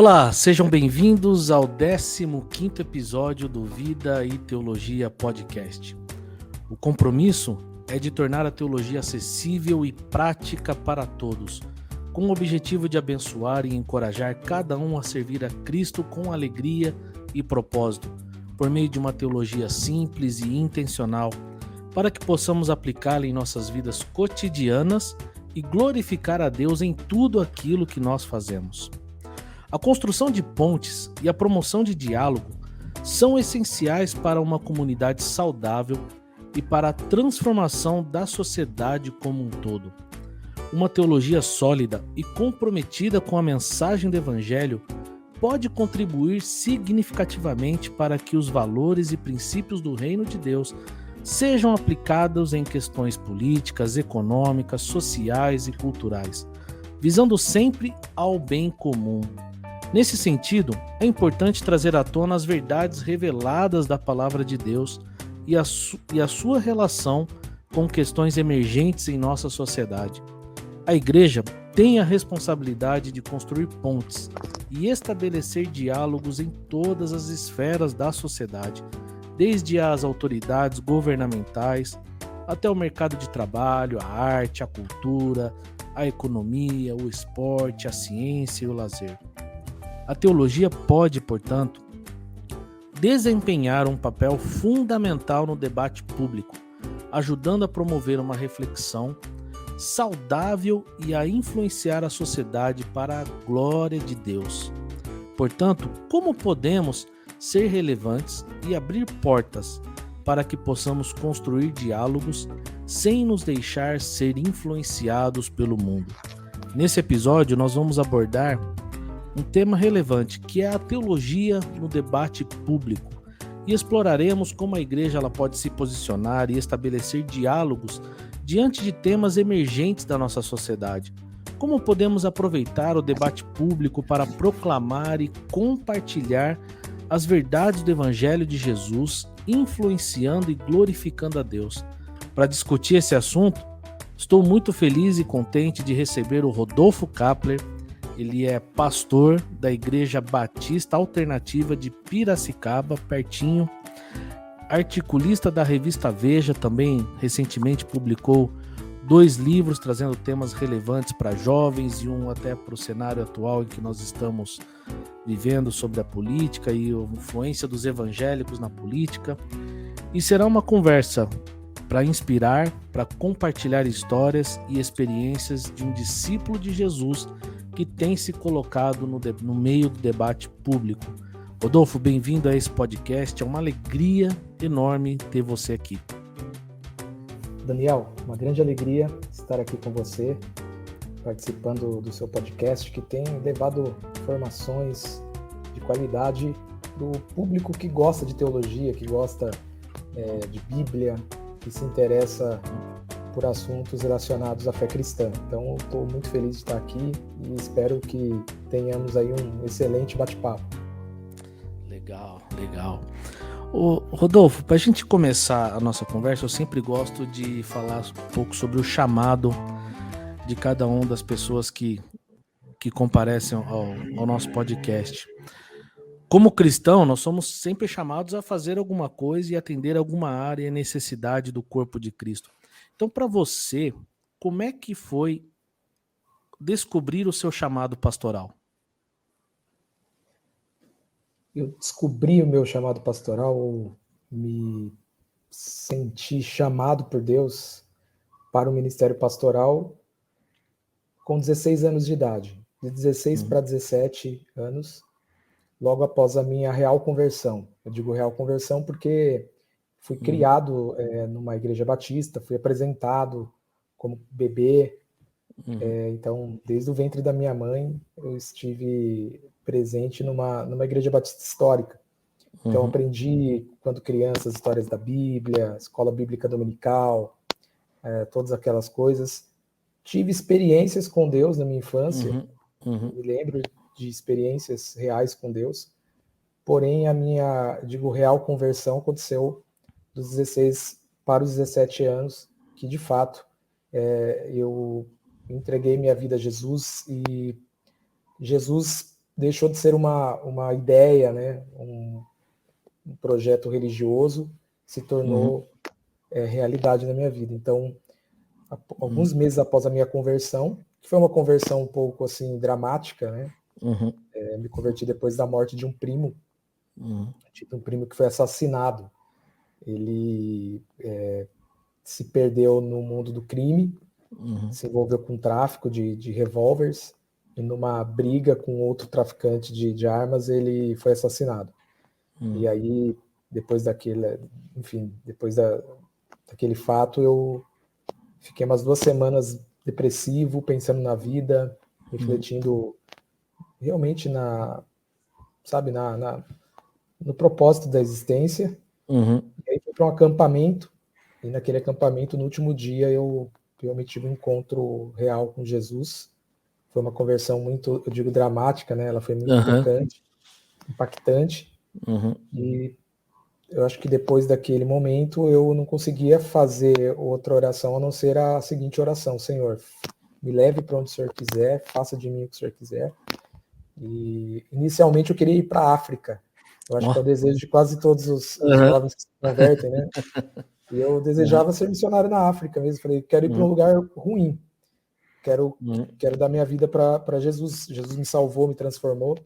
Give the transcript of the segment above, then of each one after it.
Olá, sejam bem-vindos ao 15º episódio do Vida e Teologia Podcast. O compromisso é de tornar a teologia acessível e prática para todos, com o objetivo de abençoar e encorajar cada um a servir a Cristo com alegria e propósito, por meio de uma teologia simples e intencional, para que possamos aplicá-la em nossas vidas cotidianas e glorificar a Deus em tudo aquilo que nós fazemos. A construção de pontes e a promoção de diálogo são essenciais para uma comunidade saudável e para a transformação da sociedade como um todo. Uma teologia sólida e comprometida com a mensagem do Evangelho pode contribuir significativamente para que os valores e princípios do Reino de Deus sejam aplicados em questões políticas, econômicas, sociais e culturais, visando sempre ao bem comum. Nesse sentido, é importante trazer à tona as verdades reveladas da Palavra de Deus e a sua relação com questões emergentes em nossa sociedade. A Igreja tem a responsabilidade de construir pontes e estabelecer diálogos em todas as esferas da sociedade, desde as autoridades governamentais até o mercado de trabalho, a arte, a cultura, a economia, o esporte, a ciência e o lazer. A teologia pode, portanto, desempenhar um papel fundamental no debate público, ajudando a promover uma reflexão saudável e a influenciar a sociedade para a glória de Deus. Portanto, como podemos ser relevantes e abrir portas para que possamos construir diálogos sem nos deixar ser influenciados pelo mundo? Nesse episódio, nós vamos abordar um tema relevante, que é a teologia no debate público, e exploraremos como a igreja ela pode se posicionar e estabelecer diálogos diante de temas emergentes da nossa sociedade. Como podemos aproveitar o debate público para proclamar e compartilhar as verdades do Evangelho de Jesus, influenciando e glorificando a Deus. Para discutir esse assunto, estou muito feliz e contente de receber o Rodolfo Kapler. Ele é pastor da Igreja Batista Alternativa de Piracicaba, pertinho, articulista da revista Veja, também recentemente publicou 2 livros trazendo temas relevantes para jovens e um até para o cenário atual em que nós estamos vivendo sobre a política e a influência dos evangélicos na política. E será uma conversa para inspirar, para compartilhar histórias e experiências de um discípulo de Jesus que tem se colocado no meio do debate público. Rodolfo, bem-vindo a esse podcast, é uma alegria enorme ter você aqui. Daniel, uma grande alegria estar aqui com você, participando do seu podcast, que tem levado informações de qualidade para o público que gosta de teologia, que gosta de Bíblia, que se interessa por assuntos relacionados à fé cristã. Então, estou muito feliz de estar aqui e espero que tenhamos aí um excelente bate-papo. Legal. Rodolfo, para a gente começar a nossa conversa, eu sempre gosto de falar um pouco sobre o chamado de cada uma das pessoas que comparecem ao nosso podcast. Como cristão, nós somos sempre chamados a fazer alguma coisa e atender alguma área e necessidade do corpo de Cristo. Então, para você, como é que foi descobrir o seu chamado pastoral? Eu descobri o meu chamado pastoral, me senti chamado por Deus para o ministério pastoral com 16 anos de idade, de 16 para 17 anos, logo após a minha real conversão. Eu digo real conversão porque fui criado numa igreja batista, fui apresentado como bebê, então desde o ventre da minha mãe eu estive presente numa igreja batista histórica. Então aprendi, quando criança, as histórias da Bíblia, escola bíblica dominical, todas aquelas coisas. Tive experiências com Deus na minha infância, me lembro de experiências reais com Deus, porém a minha, real conversão aconteceu dos 16 para os 17 anos, que de fato eu entreguei minha vida a Jesus e Jesus deixou de ser uma ideia, né, um projeto religioso, se tornou realidade na minha vida. Então, alguns meses após a minha conversão, que foi uma conversão um pouco assim dramática, né? Me converti depois da morte de um primo, tive um primo que foi assassinado. Ele se perdeu no mundo do crime, se envolveu com tráfico de revólveres, e numa briga com outro traficante de armas, ele foi assassinado. E aí, depois daquele, enfim, daquele fato, eu fiquei umas 2 semanas depressivo, pensando na vida, refletindo realmente no propósito da existência. E aí fui para um acampamento, e naquele acampamento, no último dia, eu realmente tive um encontro real com Jesus. Foi uma conversão muito, eu digo, dramática, né? Ela foi muito tocante, impactante. E eu acho que depois daquele momento eu não conseguia fazer outra oração a não ser a seguinte oração: Senhor, me leve para onde o Senhor quiser, faça de mim o que o Senhor quiser. E inicialmente eu queria ir para a África. Eu acho que é o desejo de quase todos os jovens que se convertem, né? E eu desejava ser missionário na África mesmo. Falei, quero ir para um lugar ruim. Quero dar minha vida para Jesus. Jesus me salvou, me transformou.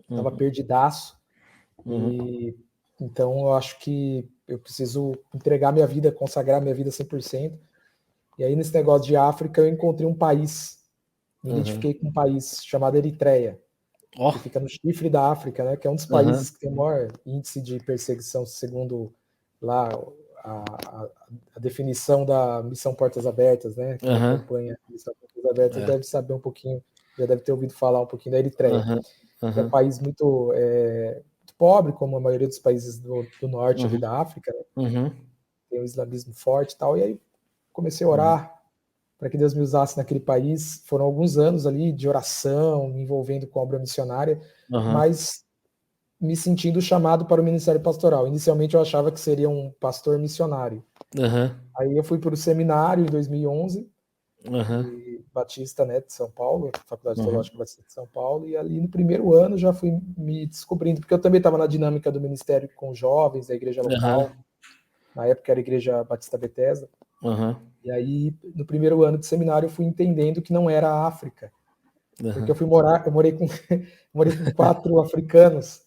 Estava perdidaço. E então eu acho que eu preciso entregar minha vida, consagrar minha vida 100%. E aí nesse negócio de África eu encontrei um país, me identifiquei com um país chamado Eritreia, que fica no chifre da África, né? Que é um dos países que tem o maior índice de perseguição, segundo lá a definição da Missão Portas Abertas, né? Que acompanha a Missão Portas Abertas, deve saber um pouquinho, já deve ter ouvido falar um pouquinho da Eritreia. É um país muito pobre, como a maioria dos países do norte ali da África, né? Tem um islamismo forte e tal, e aí comecei a orar para que Deus me usasse naquele país. Foram alguns anos ali de oração, me envolvendo com a obra missionária, mas me sentindo chamado para o ministério pastoral. Inicialmente eu achava que seria um pastor missionário. Aí eu fui para o seminário em 2011, Batista, né, de São Paulo, Faculdade Teológica Batista de São Paulo, e ali no primeiro ano já fui me descobrindo, porque eu também estava na dinâmica do ministério com jovens da igreja local. Na época era a Igreja Batista Bethesda. E aí, no primeiro ano de seminário, eu fui entendendo que não era a África. Porque eu morei com 4 africanos,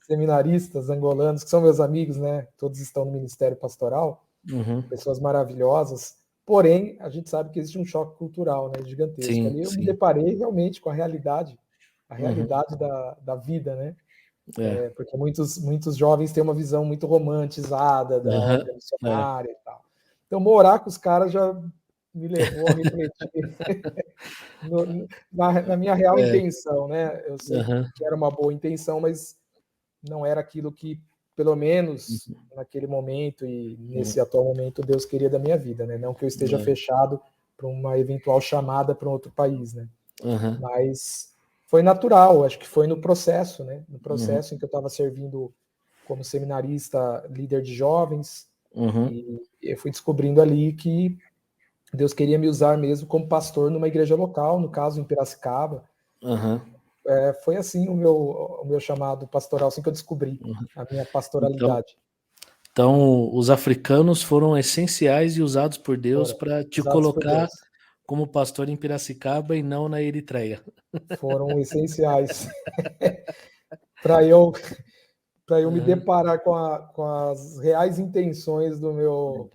seminaristas angolanos, que são meus amigos, né? Todos estão no Ministério Pastoral, pessoas maravilhosas. Porém, a gente sabe que existe um choque cultural, né, gigantesco. Ali eu me deparei realmente com a realidade da vida, né? Porque muitos jovens têm uma visão muito romantizada da obra missionária e tal. Então, morar com os caras já me levou a refletir na minha real intenção, né? Eu sei que era uma boa intenção, mas não era aquilo que, pelo menos naquele momento e nesse atual momento, Deus queria da minha vida, né? Não que eu esteja fechado para uma eventual chamada para um outro país, né? Mas foi natural, acho que foi no processo, né? No processo em que eu estava servindo como seminarista, líder de jovens, e eu fui descobrindo ali que Deus queria me usar mesmo como pastor numa igreja local, no caso em Piracicaba. Foi assim o meu chamado pastoral, assim que eu descobri a minha pastoralidade. Então, os africanos foram essenciais e usados por Deus para te colocar como pastor em Piracicaba e não na Eritreia. Foram essenciais para eu me deparar com as reais intenções do meu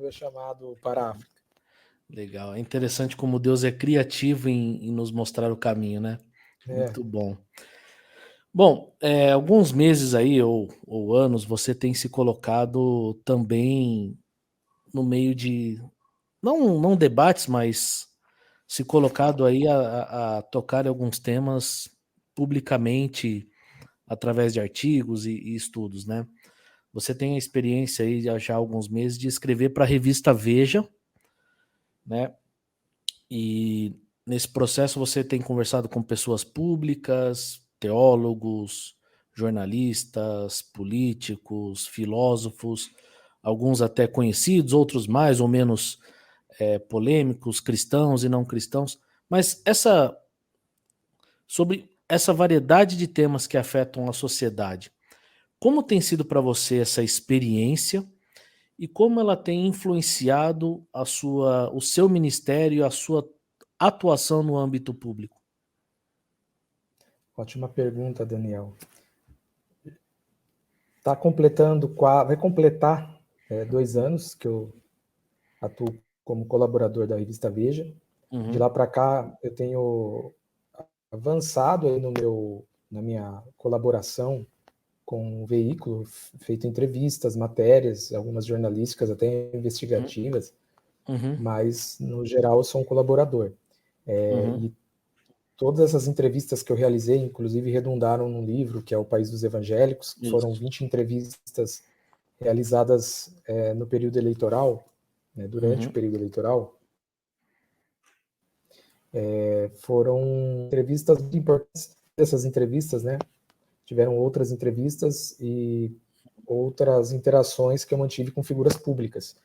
chamado para a África. Legal. É interessante como Deus é criativo em nos mostrar o caminho, né? Muito bom. Bom, alguns meses aí, ou anos, você tem se colocado também no meio de, não debates, mas se colocado aí a tocar em alguns temas publicamente, através de artigos e estudos, né? Você tem a experiência aí já há alguns meses de escrever para a revista Veja, né? E nesse processo você tem conversado com pessoas públicas, teólogos, jornalistas, políticos, filósofos, alguns até conhecidos, outros mais ou menos polêmicos, cristãos e não cristãos. Mas sobre essa variedade de temas que afetam a sociedade, como tem sido para você essa experiência e como ela tem influenciado o seu ministério e a sua atuação no âmbito público? Ótima pergunta, Daniel. Vai completar 2 anos que eu atuo como colaborador da revista Veja. De lá para cá, eu tenho avançado aí na minha colaboração com o veículo, feito entrevistas, matérias, algumas jornalísticas, até investigativas, mas, no geral, eu sou um colaborador. E todas essas entrevistas que eu realizei, inclusive, redundaram num livro, que é O País dos Evangélicos, que foram 20 entrevistas realizadas no período eleitoral, durante o período eleitoral. Foram entrevistas muito importantes. Essas entrevistas, tiveram outras entrevistas e outras interações que eu mantive com figuras públicas.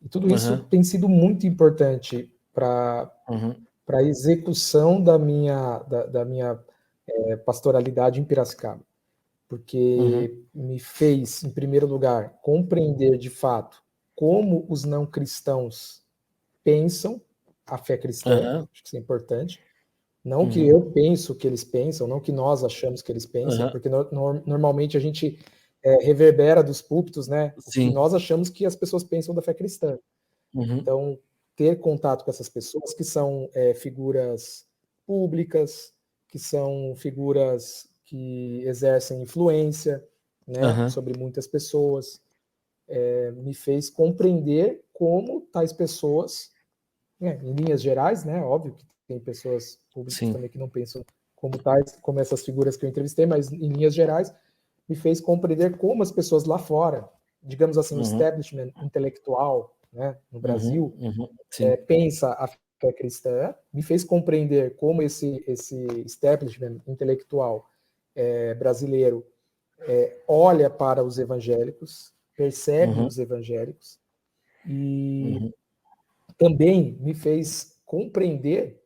E tudo isso tem sido muito importante para a execução da minha pastoralidade em Piracicaba, porque me fez, em primeiro lugar, compreender de fato como os não cristãos pensam a fé cristã, acho que isso é importante. Não que eu penso que eles pensam, não que nós achamos que eles pensam, porque normalmente a gente reverbera dos púlpitos, o que nós achamos que as pessoas pensam da fé cristã. Então, ter contato com essas pessoas que são figuras públicas, que são figuras que exercem influência sobre muitas pessoas, me fez compreender como tais pessoas, em linhas gerais, óbvio que tem pessoas públicas também que não pensam como essas figuras que eu entrevistei, mas em linhas gerais, me fez compreender como as pessoas lá fora, digamos assim, o establishment intelectual, no Brasil, pensa a fé cristã, me fez compreender como esse establishment intelectual brasileiro olha para os evangélicos, percebe os evangélicos, e também me fez compreender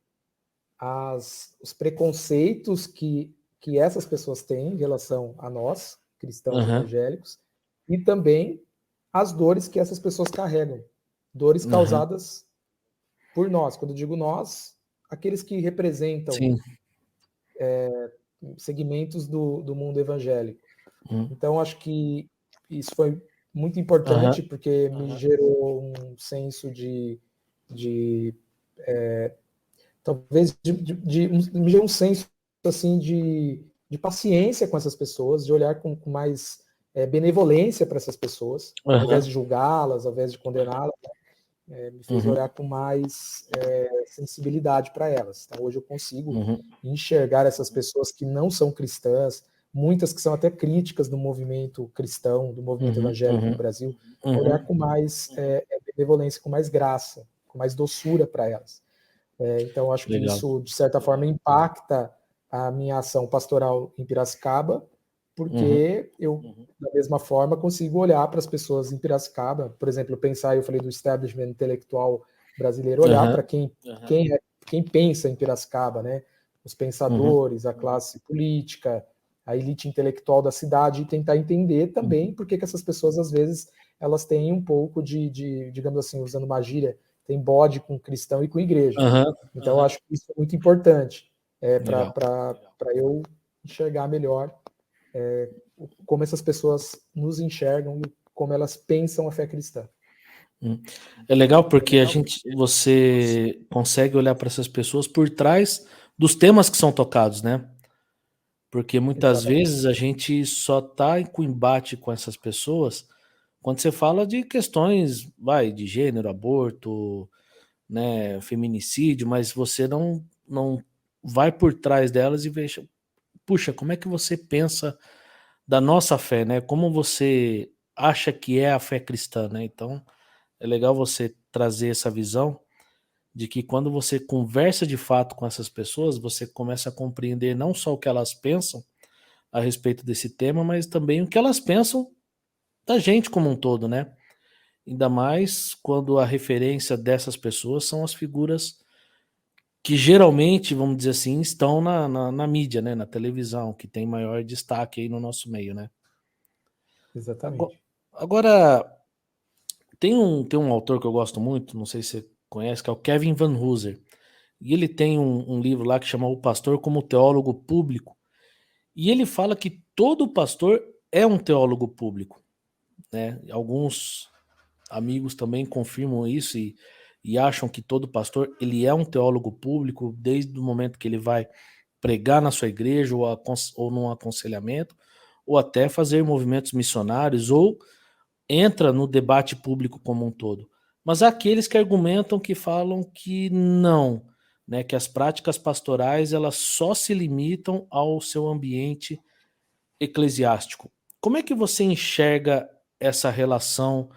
os preconceitos que essas pessoas têm em relação a nós, cristãos evangélicos, e também as dores que essas pessoas carregam, dores causadas por nós. Quando eu digo nós, aqueles que representam segmentos do mundo evangélico. Então, acho que isso foi muito importante, porque me gerou um senso talvez me gerou um senso assim de paciência com essas pessoas, de olhar com mais benevolência para essas pessoas, ao invés de julgá-las, ao invés de condená-las, me fez olhar com mais sensibilidade para elas. Então, hoje eu consigo enxergar essas pessoas que não são cristãs, muitas que são até críticas do movimento cristão, do movimento evangélico no Brasil, olhar com mais benevolência, com mais graça, com mais doçura para elas. Então, acho que isso, de certa forma, impacta a minha ação pastoral em Piracicaba, porque eu, da mesma forma, consigo olhar para as pessoas em Piracicaba, por exemplo, eu falei do establishment intelectual brasileiro, olhar para quem pensa em Piracicaba, os pensadores, a classe política, a elite intelectual da cidade, e tentar entender também por que essas pessoas, às vezes, elas têm um pouco de digamos assim, usando uma gíria, tem bode com cristão e com igreja. Então, eu acho que isso é muito importante para eu enxergar melhor como essas pessoas nos enxergam e como elas pensam a fé cristã. É legal porque você consegue olhar para essas pessoas por trás dos temas que são tocados, Porque muitas vezes a gente só está com embate com essas pessoas quando você fala de questões, de gênero, aborto, feminicídio, mas você não vai por trás delas e veja, puxa, como é que você pensa da nossa fé, Como você acha que é a fé cristã, Então, é legal você trazer essa visão de que quando você conversa de fato com essas pessoas, você começa a compreender não só o que elas pensam a respeito desse tema, mas também o que elas pensam da gente como um todo, Ainda mais quando a referência dessas pessoas são as figuras que geralmente, vamos dizer assim, estão na mídia, né, na televisão, que tem maior destaque aí no nosso meio, né? Exatamente. Agora, tem um autor que eu gosto muito, não sei se você conhece, que é o Kevin Van Hooser. E ele tem um livro lá que chama O Pastor como Teólogo Público. E ele fala que todo pastor é um teólogo público, né? Alguns amigos também confirmam isso e acham que todo pastor ele é um teólogo público desde o momento que ele vai pregar na sua igreja ou num aconselhamento, ou até fazer movimentos missionários, ou entra no debate público como um todo. Mas há aqueles que argumentam que falam que não, né, que as práticas pastorais elas só se limitam ao seu ambiente eclesiástico. Como é que você enxerga essa relação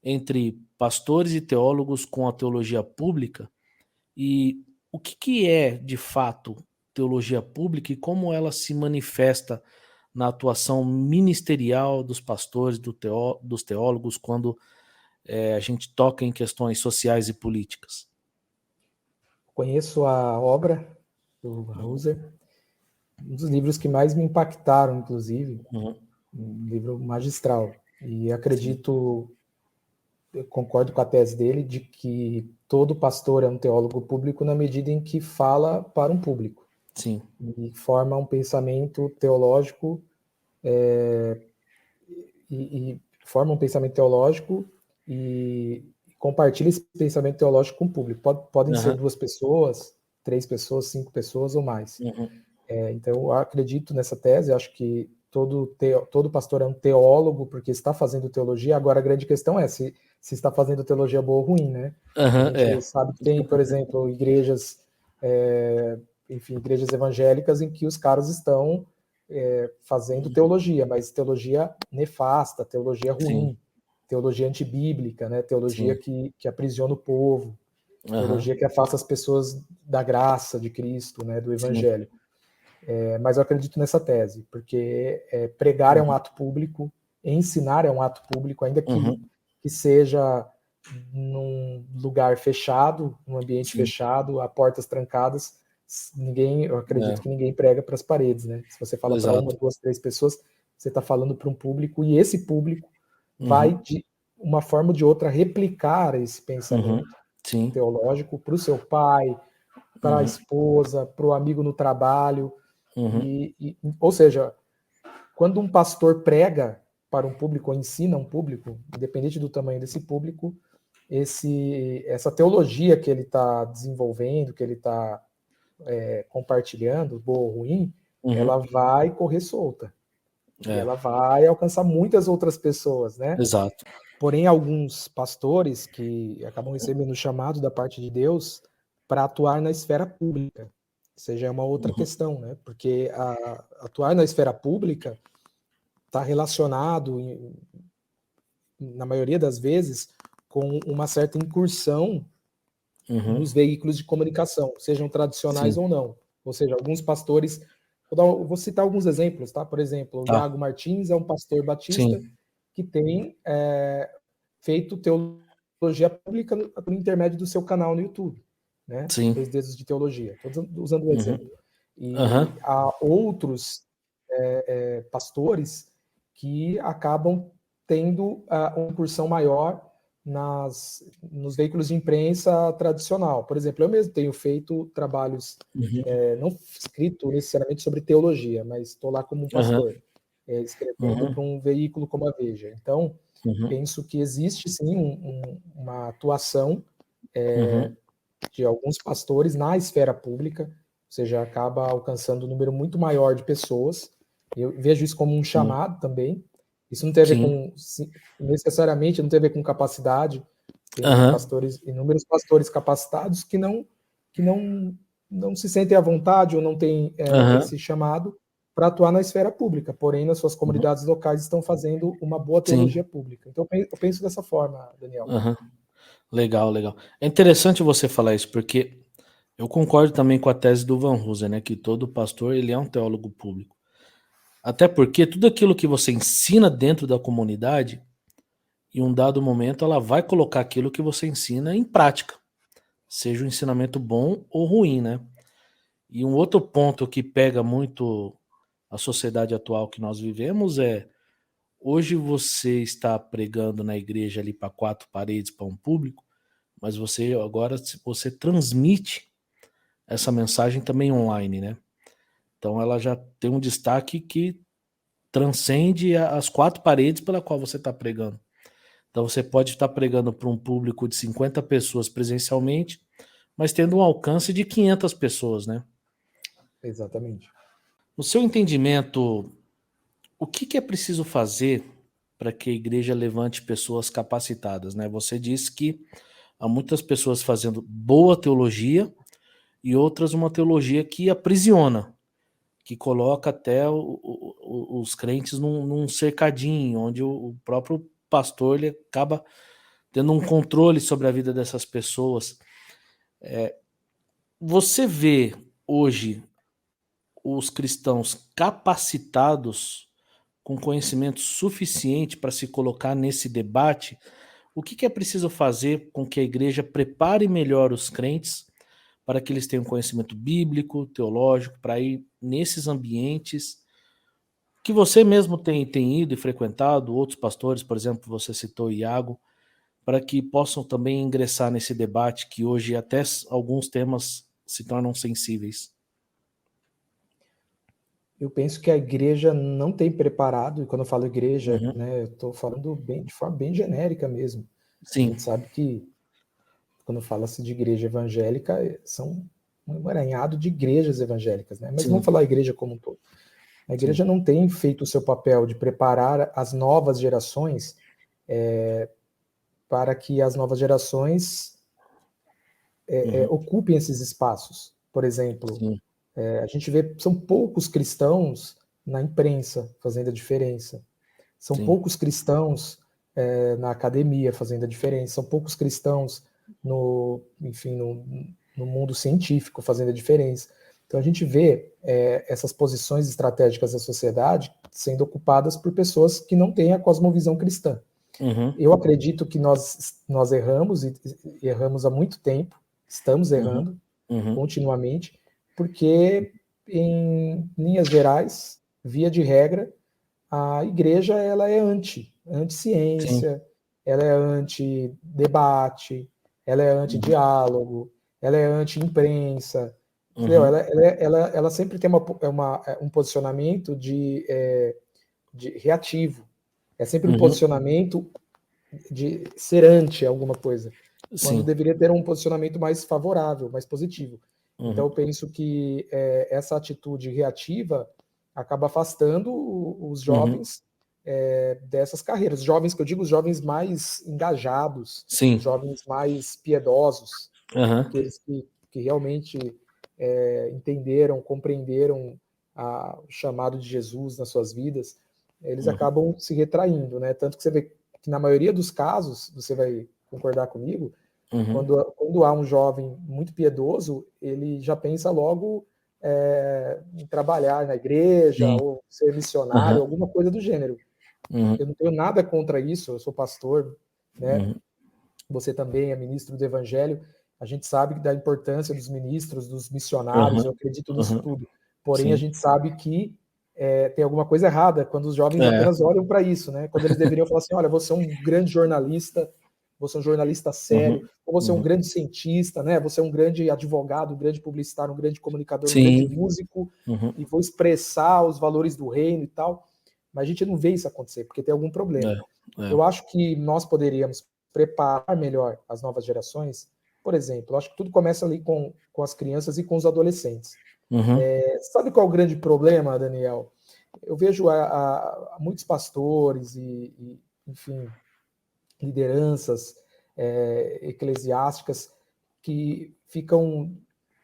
entre pastores e teólogos com a teologia pública? E o que é, de fato, teologia pública e como ela se manifesta na atuação ministerial dos pastores, dos teólogos, quando a gente toca em questões sociais e políticas? Conheço a obra do Hauser, um dos livros que mais me impactaram, inclusive, Uhum. um livro magistral. E Sim, acredito, eu concordo com a tese dele, de que todo pastor é um teólogo público na medida em que fala para um público sim. e forma um pensamento teológico e forma um pensamento teológico e compartilha esse pensamento teológico com o público. Podem ser Aham, 2 pessoas, 3 pessoas, 5 pessoas ou mais. uhum, Então, eu acredito nessa tese, acho que todo pastor é um teólogo, porque está fazendo teologia. Agora, a grande questão é se está fazendo teologia boa ou ruim, né? A aham, gente sabe que tem, por exemplo, igrejas, enfim, igrejas evangélicas em que os caras estão fazendo teologia, mas teologia nefasta, teologia sim, ruim, teologia antibíblica, né? Teologia sim, que aprisiona o povo, aham, teologia que afasta as pessoas da graça de Cristo, né? Do sim, evangelho. Mas eu acredito nessa tese, porque pregar é um uhum, ato público, ensinar é um ato público, ainda uhum, que seja num lugar fechado, num ambiente sim, fechado, a portas trancadas. Eu acredito é, que ninguém prega para as paredes, né? Se você fala para uma, exato, 2, 3 pessoas, você está falando para um público e esse público vai uhum, de uma forma ou de outra replicar esse uhum, pensamento sim, teológico para o seu pai, para a uhum, esposa, para o amigo no trabalho, uhum, ou seja, quando um pastor prega para um público ou ensina um público, independente do tamanho desse público, essa teologia que ele está desenvolvendo, que ele está compartilhando, boa ou ruim, ela uhum, vai correr solta e é, ela vai alcançar muitas outras pessoas, né? exato, Porém, alguns pastores que acabam recebendo o chamado da parte de Deus para atuar na esfera pública, ou seja, é uma outra uhum, questão, né? Porque atuar na esfera pública está relacionado, na maioria das vezes, com uma certa incursão uhum, nos veículos de comunicação, sejam tradicionais sim, ou não. Ou seja, alguns pastores. Vou citar alguns exemplos, tá? Por exemplo, o tá, Iago Martins é um pastor batista sim, que tem feito teologia pública por intermédio do seu canal no YouTube, né? sim, 2 dedos de teologia. Estou usando o exemplo. uhum, E aham, há outros pastores que acabam tendo uma incursão maior nos veículos de imprensa tradicional. Por exemplo, eu mesmo tenho feito trabalhos, uhum, não escrito necessariamente sobre teologia, mas estou lá como um aham, pastor, escrevendo para uhum, um veículo como a Veja. Então, uhum, penso que existe sim uma atuação uhum, de alguns pastores na esfera pública, ou seja, acaba alcançando um número muito maior de pessoas. Eu vejo isso como um sim, chamado também. Isso não tem a ver sim, com, necessariamente, não tem a ver com capacidade. Tem aham, pastores, inúmeros pastores capacitados que não se sentem à vontade ou não têm aham, esse chamado para atuar na esfera pública, porém, nas suas uhum, comunidades locais estão fazendo uma boa sim, teologia pública. Então, eu penso dessa forma, Daniel. aham. Legal, legal. É interessante você falar isso, porque eu concordo também com a tese do Van Hooser, né, que todo pastor ele é um teólogo público. Até porque tudo aquilo que você ensina dentro da comunidade, em um dado momento ela vai colocar aquilo que você ensina em prática. seja um ensinamento bom ou ruim, né? E um outro ponto que pega muito a sociedade atual que nós vivemos é: hoje você está pregando na igreja ali para 4 paredes, para um público, mas você agora você transmite essa mensagem também online, né? Então ela já tem um destaque que transcende as 4 paredes pela qual você está pregando. Então você pode estar pregando para um público de 50 pessoas presencialmente, mas tendo um alcance de 500 pessoas, né? Exatamente. No seu entendimento, o que é preciso fazer para que a igreja levante pessoas capacitadas, né? Você disse que há muitas pessoas fazendo boa teologia e outras uma teologia que aprisiona, que coloca até os crentes num cercadinho, onde o próprio pastor ele acaba tendo um controle sobre a vida dessas pessoas. Você vê hoje os cristãos capacitados com conhecimento suficiente para se colocar nesse debate? O que é preciso fazer com que a igreja prepare melhor os crentes para que eles tenham conhecimento bíblico, teológico, para ir nesses ambientes que você mesmo tem ido e frequentado, outros pastores, por exemplo, você citou Iago, para que possam também ingressar nesse debate que hoje até alguns temas se tornam sensíveis? Eu penso que a igreja não tem preparado, e quando eu falo igreja, Uhum. né, eu estou falando de forma bem genérica mesmo. A Sim. gente sabe que quando fala-se de igreja evangélica, são um emaranhado de igrejas evangélicas, né? Mas vamos Sim. falar a igreja como um todo. A igreja Sim. não tem feito o seu papel de preparar as novas gerações para que as novas gerações Uhum. ocupem esses espaços. Por exemplo, Sim. a gente vê, são poucos cristãos na imprensa fazendo a diferença. São Sim. poucos cristãos na academia fazendo a diferença. São poucos cristãos enfim, no mundo científico fazendo a diferença. Então a gente vê essas posições estratégicas da sociedade sendo ocupadas por pessoas que não têm a cosmovisão cristã. Uhum. Eu acredito que nós erramos e erramos há muito tempo, estamos Uhum. errando Uhum. continuamente, porque em linhas gerais, via de regra, a igreja ela é Sim. anti-ciência, ela é anti-debate, ela é Uhum. anti-diálogo, ela é anti-imprensa, entendeu? Uhum. Ela sempre tem um posicionamento de reativo, é sempre um Uhum. posicionamento de ser anti alguma coisa, quando Sim. deveria ter um posicionamento mais favorável, mais positivo. Então, eu Uhum. penso que essa atitude reativa acaba afastando os Uhum. jovens dessas carreiras. Os jovens que eu digo, os jovens mais engajados, os Sim. jovens mais piedosos, Aham. aqueles que realmente entenderam, compreenderam o chamado de Jesus nas suas vidas, eles Uhum. acabam se retraindo, né? Tanto que você vê que na maioria dos casos, você vai concordar comigo, Uhum. quando há um jovem muito piedoso, ele já pensa logo em trabalhar na igreja Sim. ou ser missionário, Aham. alguma coisa do gênero. Uhum. Eu não tenho nada contra isso, eu sou pastor, né? Uhum. Você também é ministro do Evangelho. A gente sabe da importância dos ministros, dos missionários, eu Aham. acredito nisso Aham. tudo. Porém, a Sim. gente sabe que tem alguma coisa errada quando os jovens É. apenas olham para isso, né? Quando eles deveriam falar assim: olha, você é um grande jornalista, você é um jornalista sério, Uhum. ou você é um Uhum. grande cientista, né? Você é um grande advogado, um grande publicitário, um grande comunicador, um grande Sim. músico, Uhum. e vou expressar os valores do reino e tal. Mas a gente não vê isso acontecer, porque tem algum problema. É. É. Eu acho que nós poderíamos preparar melhor as novas gerações. Por exemplo, eu acho que tudo começa ali com as crianças e com os adolescentes. Uhum. Sabe qual é o grande problema, Daniel? Eu vejo muitos pastores enfim, lideranças eclesiásticas que ficam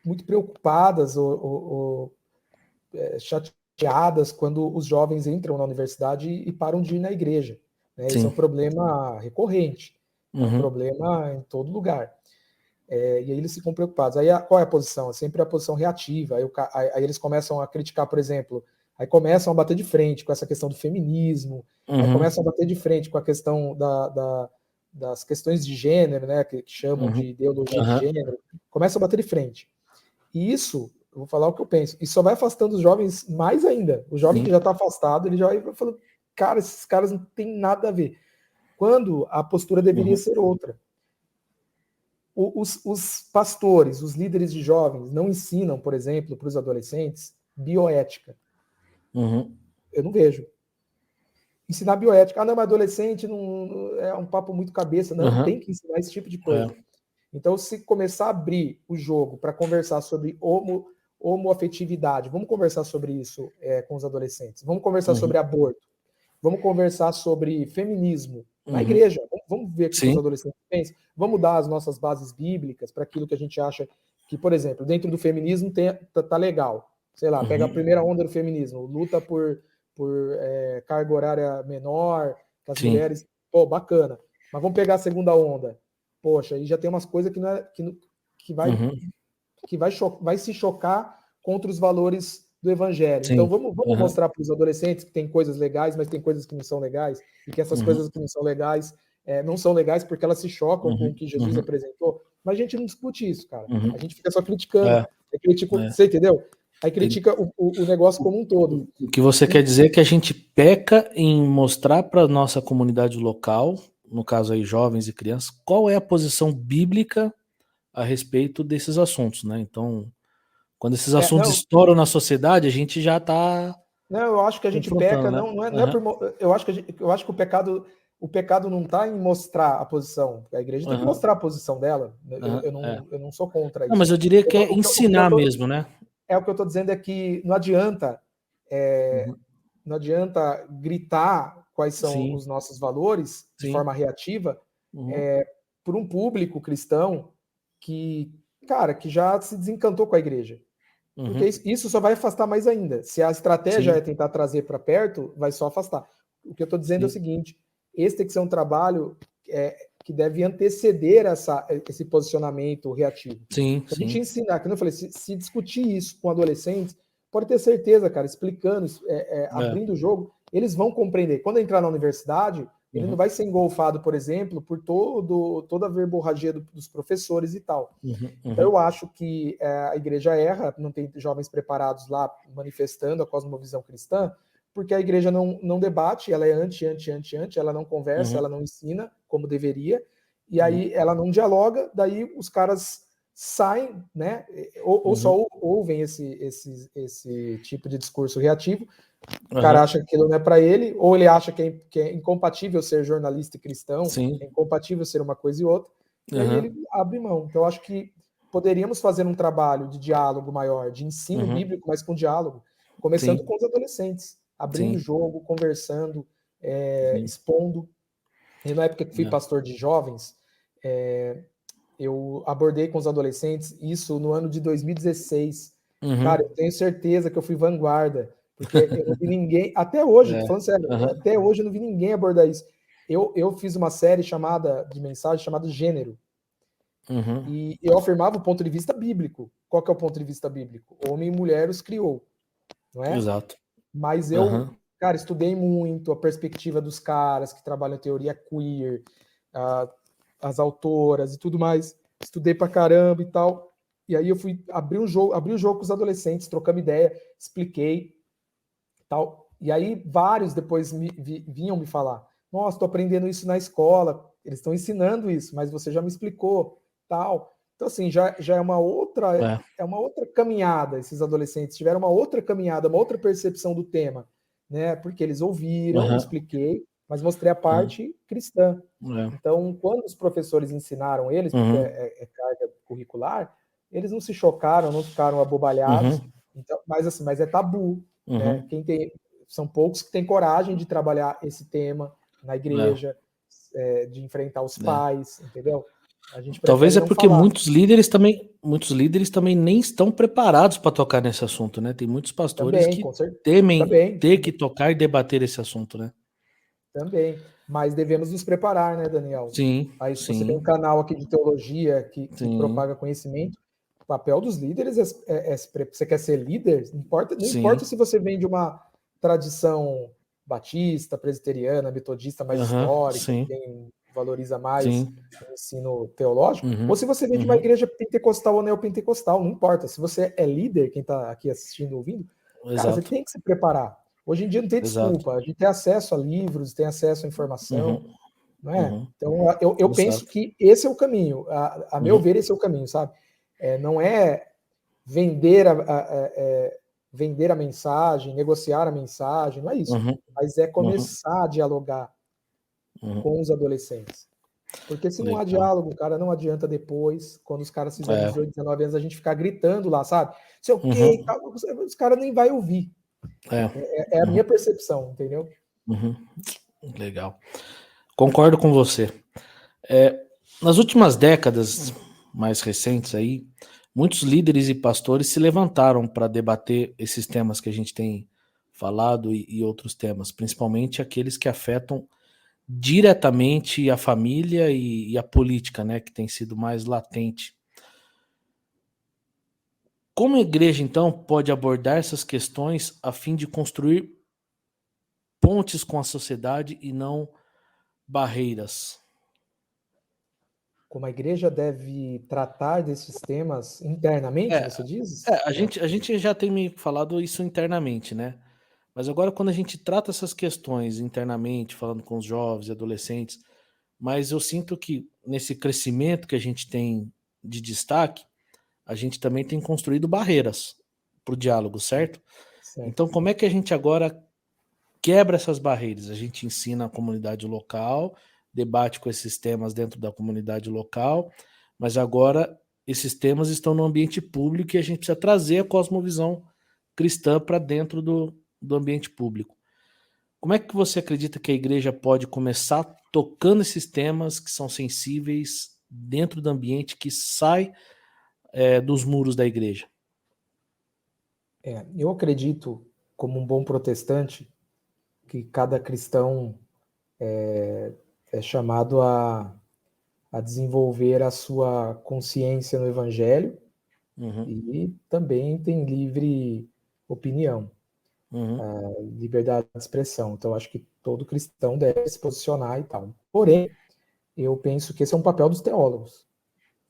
muito preocupadas ou chateadas quando os jovens entram na universidade e param de ir na igreja. Né? Esse é um Sim. problema recorrente, é um Uhum. problema em todo lugar. E aí eles ficam preocupados. Aí qual é a posição? É sempre a posição reativa. Aí eles começam a criticar, por exemplo, aí começam a bater de frente com essa questão do feminismo, aí Uhum. começam a bater de frente com a questão das questões de gênero, né, que chamam de ideologia de gênero, começam a bater de frente. E isso, eu vou falar o que eu penso, isso só vai afastando os jovens mais ainda. O jovem que já está afastado, ele já vai falando, cara, esses caras não tem nada a ver. Quando a postura deveria ser outra. Os pastores, os líderes de jovens, não ensinam, por exemplo, para os adolescentes, bioética. Eu não vejo. Ensinar bioética. Ah, não, mas adolescente não, é um papo muito cabeça. Não, tem que ensinar esse tipo de coisa. Então, se começar a abrir o jogo para conversar sobre homoafetividade, vamos conversar sobre isso com os adolescentes. Vamos conversar sobre aborto. Vamos conversar sobre feminismo na igreja. Vamos ver o que os adolescentes pensam. Vamos dar as nossas bases bíblicas para aquilo que a gente acha que, por exemplo, dentro do feminismo tá legal. Sei lá, pega a primeira onda do feminismo, luta por carga horária menor, que as mulheres... Pô, bacana. Mas vamos pegar a segunda onda. Poxa, aí já tem umas coisas que vai se chocar contra os valores do evangelho. Então vamos mostrar para os adolescentes que tem coisas legais, mas tem coisas que não são legais, e que essas coisas que não são legais porque elas se chocam com o que Jesus apresentou. Mas a gente não discute isso, cara. A gente fica só criticando. Você entendeu? Aí critica o negócio como um todo. O que você quer dizer é que a gente peca em mostrar para a nossa comunidade local, no caso aí jovens e crianças, qual é a posição bíblica a respeito desses assuntos, né? Então, quando esses assuntos estouram na sociedade, a gente já está... Não, eu acho que a gente peca, né? não é por... Eu acho que o pecado não está em mostrar a posição. A igreja tem que mostrar a posição dela. Eu não sou contra isso. Não, mas eu diria que é ensinar mesmo, né? O que eu estou dizendo é que não adianta gritar quais são os nossos valores de forma reativa por um público cristão que já se desencantou com a igreja. Porque isso só vai afastar mais ainda. Se a estratégia é tentar trazer para perto, vai só afastar. O que eu estou dizendo é o seguinte, esse tem que ser um trabalho que deve anteceder esse posicionamento reativo. A gente ensinar, como eu falei, se discutir isso com adolescentes, pode ter certeza, cara, explicando, abrindo o jogo, eles vão compreender. Quando entrar na universidade, ele não vai ser engolfado, por exemplo, por toda a verborragia dos professores e tal. Então eu acho que a igreja erra, não tem jovens preparados lá manifestando a cosmovisão cristã, porque a igreja não debate, ela é anti, ela não conversa, ela não ensina como deveria, e aí ela não dialoga, daí os caras saem, né? Ou só ouvem esse tipo de discurso reativo, o cara acha que aquilo não é para ele, ou ele acha que é incompatível ser jornalista e cristão, é incompatível ser uma coisa e outra, e aí ele abre mão. Então, eu acho que poderíamos fazer um trabalho de diálogo maior, de ensino bíblico, mas com diálogo, começando com os adolescentes, abrindo o jogo, conversando, expondo. E na época que fui pastor de jovens, eu abordei com os adolescentes isso no ano de 2016. Cara, eu tenho certeza que eu fui vanguarda, porque eu não vi ninguém, até hoje, tô falando sério, até hoje eu não vi ninguém abordar isso. Eu fiz uma série de mensagem chamada Gênero, e eu afirmava o ponto de vista bíblico. Qual que é o ponto de vista bíblico? Homem e mulher os criou, não é? Exato. Mas eu, cara, estudei muito a perspectiva dos caras que trabalham em teoria queer, as autoras e tudo mais. Estudei pra caramba e tal. E aí eu fui abrir o jogo com os adolescentes, trocamos ideia, expliquei tal. E aí vários depois vinham me falar: nossa, estou aprendendo isso na escola, eles estão ensinando isso, mas você já me explicou, tal. Então assim, já é uma outra caminhada. Esses adolescentes tiveram uma outra caminhada, uma outra percepção do tema, né? Porque eles ouviram, eu expliquei, mas mostrei a parte cristã. Então, quando os professores ensinaram eles, porque é carga curricular, eles não se chocaram, não ficaram abobalhados. Então, mas é tabu. Né? São poucos que têm coragem de trabalhar esse tema na igreja, de enfrentar os pais, entendeu? A gente talvez é porque falar. muitos líderes também nem estão preparados para tocar nesse assunto, né? Tem muitos pastores que temem ter que tocar e debater esse assunto, né? Também. Mas devemos nos preparar, né, Daniel? Sim. Aí, se você tem um canal aqui de teologia que propaga conhecimento, o papel dos líderes você quer ser líder? Não importa se você vem de uma tradição batista, presbiteriana, metodista mais histórica, que tem valoriza mais Sim. o ensino teológico, Uhum. ou se você vem de uma igreja pentecostal ou neopentecostal, não importa. Se você é líder, quem está aqui assistindo, ouvindo, cara, você Exato. tem que se preparar. Hoje em dia não tem Exato. desculpa, a gente tem acesso a livros, tem acesso à informação, Uhum. não é? Uhum. Então, eu penso Exato. que esse é o caminho, a meu Uhum. ver, esse é o caminho, sabe? Não é vender vender a mensagem, negociar a mensagem, não é isso. Uhum. Mas é Uhum. começar a dialogar Uhum. com os adolescentes. Porque se não há Legal. diálogo, cara, não adianta depois, quando os caras fizerem É. 18, 19 anos, a gente ficar gritando lá, sabe? Sei o quê, e Uhum. tal, os caras nem vai ouvir. É. É a Uhum. minha percepção, entendeu? Uhum. Legal. Concordo com você. Nas últimas décadas mais recentes aí, muitos líderes e pastores se levantaram para debater esses temas que a gente tem falado e outros temas, principalmente aqueles que afetam diretamente a família e a política, né, que tem sido mais latente. Como a igreja, então, pode abordar essas questões a fim de construir pontes com a sociedade e não barreiras? Como a igreja deve tratar desses temas internamente, É, você diz? a gente já tem me falado isso internamente, né? Mas agora, quando a gente trata essas questões internamente, falando com os jovens e adolescentes, mas eu sinto que nesse crescimento que a gente tem de destaque, a gente também tem construído barreiras para o diálogo, certo? Certo. Então, como é que a gente agora quebra essas barreiras? A gente ensina a comunidade local, debate com esses temas dentro da comunidade local, mas agora esses temas estão no ambiente público e a gente precisa trazer a cosmovisão cristã para dentro do ambiente público. Como é que você acredita que a igreja pode começar tocando esses temas que são sensíveis dentro do ambiente que sai dos muros da igreja? Eu acredito, como um bom protestante, que cada cristão é chamado a desenvolver a sua consciência no Evangelho Uhum, e também tem livre opinião, uhum, liberdade de expressão. Então, acho que todo cristão deve se posicionar e tal. Porém, eu penso que esse é um papel dos teólogos.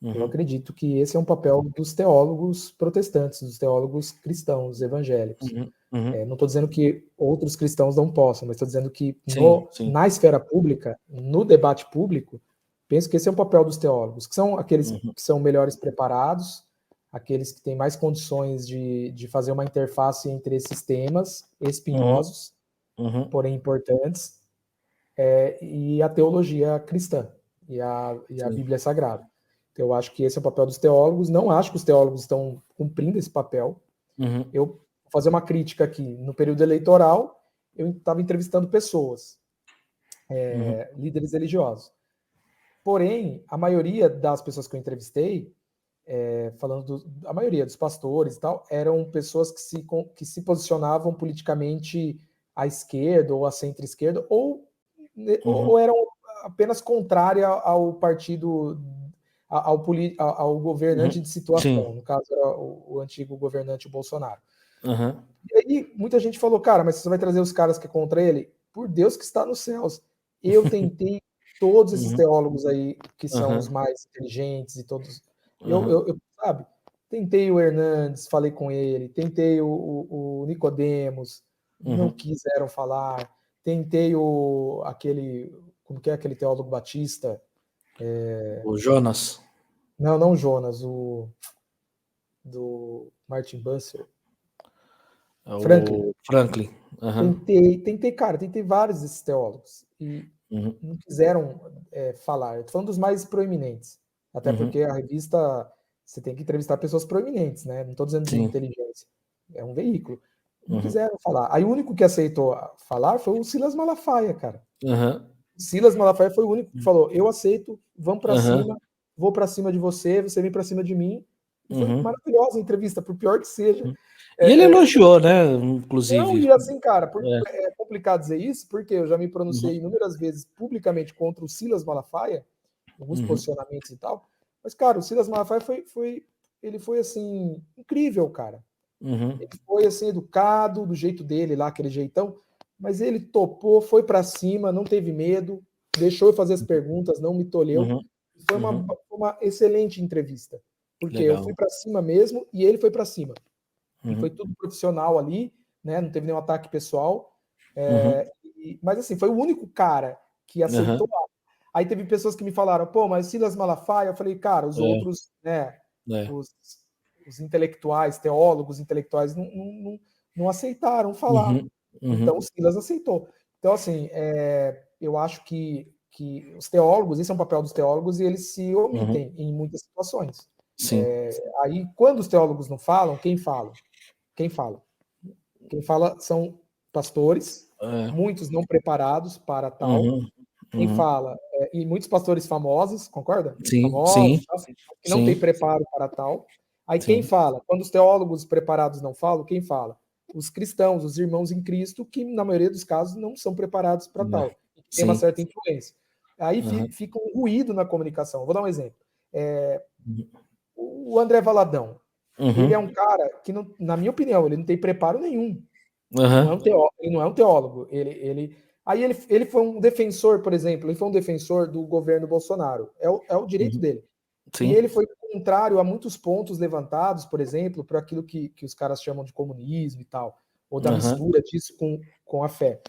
Eu uhum, acredito que esse é um papel dos teólogos protestantes, dos teólogos cristãos, evangélicos. uhum, uhum. Não estou dizendo que outros cristãos não possam, mas estou dizendo que Sim, sim. na esfera pública, no debate público, penso que esse é um papel dos teólogos, que são aqueles Uhum, que são melhores preparados, aqueles que têm mais condições de fazer uma interface entre esses temas uhum, espinhosos, uhum. porém importantes, e a teologia cristã e a Sim. Bíblia Sagrada. Então, eu acho que esse é o papel dos teólogos. Não acho que os teólogos estão cumprindo esse papel. Uhum, Eu vou fazer uma crítica aqui. No período eleitoral, eu estava entrevistando pessoas, uhum, líderes religiosos. Porém, a maioria das pessoas que eu entrevistei, a maioria dos pastores e tal, eram pessoas que se posicionavam politicamente à esquerda ou à centro-esquerda, uhum, ou eram apenas contrária ao partido, ao governante uhum. de Sim. situação. No caso, era o antigo governante Bolsonaro. Uhum, E aí, muita gente falou, cara, mas você vai trazer os caras que é contra ele? Por Deus que está nos céus. Eu tentei todos esses uhum, teólogos aí, que são os uhum, mais inteligentes e todos. uhum, Sabe, tentei o Hernandes, falei com ele, tentei o Nicodemos, não uhum. quiseram falar, tentei como que é aquele teólogo batista? O Jonas, Não, não o Jonas, do Martin Busser, Franklin. o Franklin. Uhum, Tentei vários desses teólogos e uhum, não quiseram falar. Eu tô falando dos mais proeminentes, até uhum. porque a revista você tem que entrevistar pessoas proeminentes, né? Não estou dizendo de Sim. inteligência, é um veículo. Não Uhum, quiseram falar. Aí o único que aceitou falar foi o Silas Malafaia, cara. uhum, O Silas Malafaia foi o único que falou: eu aceito, vamos para uhum, cima, vou para cima de você, você vem para cima de mim. E foi uhum, maravilhosa a entrevista, por pior que seja. uhum. E ele É, elogiou, né? Não, Inclusive. e assim, cara, É. é complicado dizer isso, porque eu já me pronunciei Uhum, inúmeras vezes publicamente contra o Silas Malafaia, alguns uhum, posicionamentos e tal, mas, cara, o Silas Malafaia ele foi, assim, incrível, cara. uhum, Ele foi, assim, educado, do jeito dele lá, aquele jeitão, mas ele topou, foi para cima, não teve medo, deixou eu fazer as perguntas, não me tolheu. Uhum. Foi uma excelente entrevista, porque eu fui para cima mesmo e ele foi para cima. E foi tudo profissional ali, né? Não teve nenhum ataque pessoal. Mas assim, foi o único cara que aceitou. Aí teve pessoas que me falaram, pô, mas Silas Malafaia, eu falei, cara, os outros, né? Os intelectuais, teólogos intelectuais não aceitaram falar. Então o Silas aceitou. Então, assim, eu acho que os teólogos, esse é um papel dos teólogos, e eles se omitem em muitas situações. Aí, quando os teólogos não falam, quem fala? Quem fala? Quem fala são pastores, muitos não preparados para tal. Quem fala, e muitos pastores famosos, concorda? Famosos, que não tem preparo para tal. Aí quem fala? Quando os teólogos preparados não falam, quem fala? Os cristãos, os irmãos em Cristo, que na maioria dos casos não são preparados para tal. Tem uma certa influência. Aí fica um ruído na comunicação. Vou dar um exemplo. O André Valadão, ele é um cara que, não, na minha opinião, ele não tem preparo nenhum. Não é um teólogo, ele não é um teólogo. Aí ele foi um defensor, por exemplo, ele foi um defensor do governo Bolsonaro. É o direito dele. E ele foi contrário a muitos pontos levantados, por exemplo, para aquilo que os caras chamam de comunismo e tal, ou da mistura disso com a fé.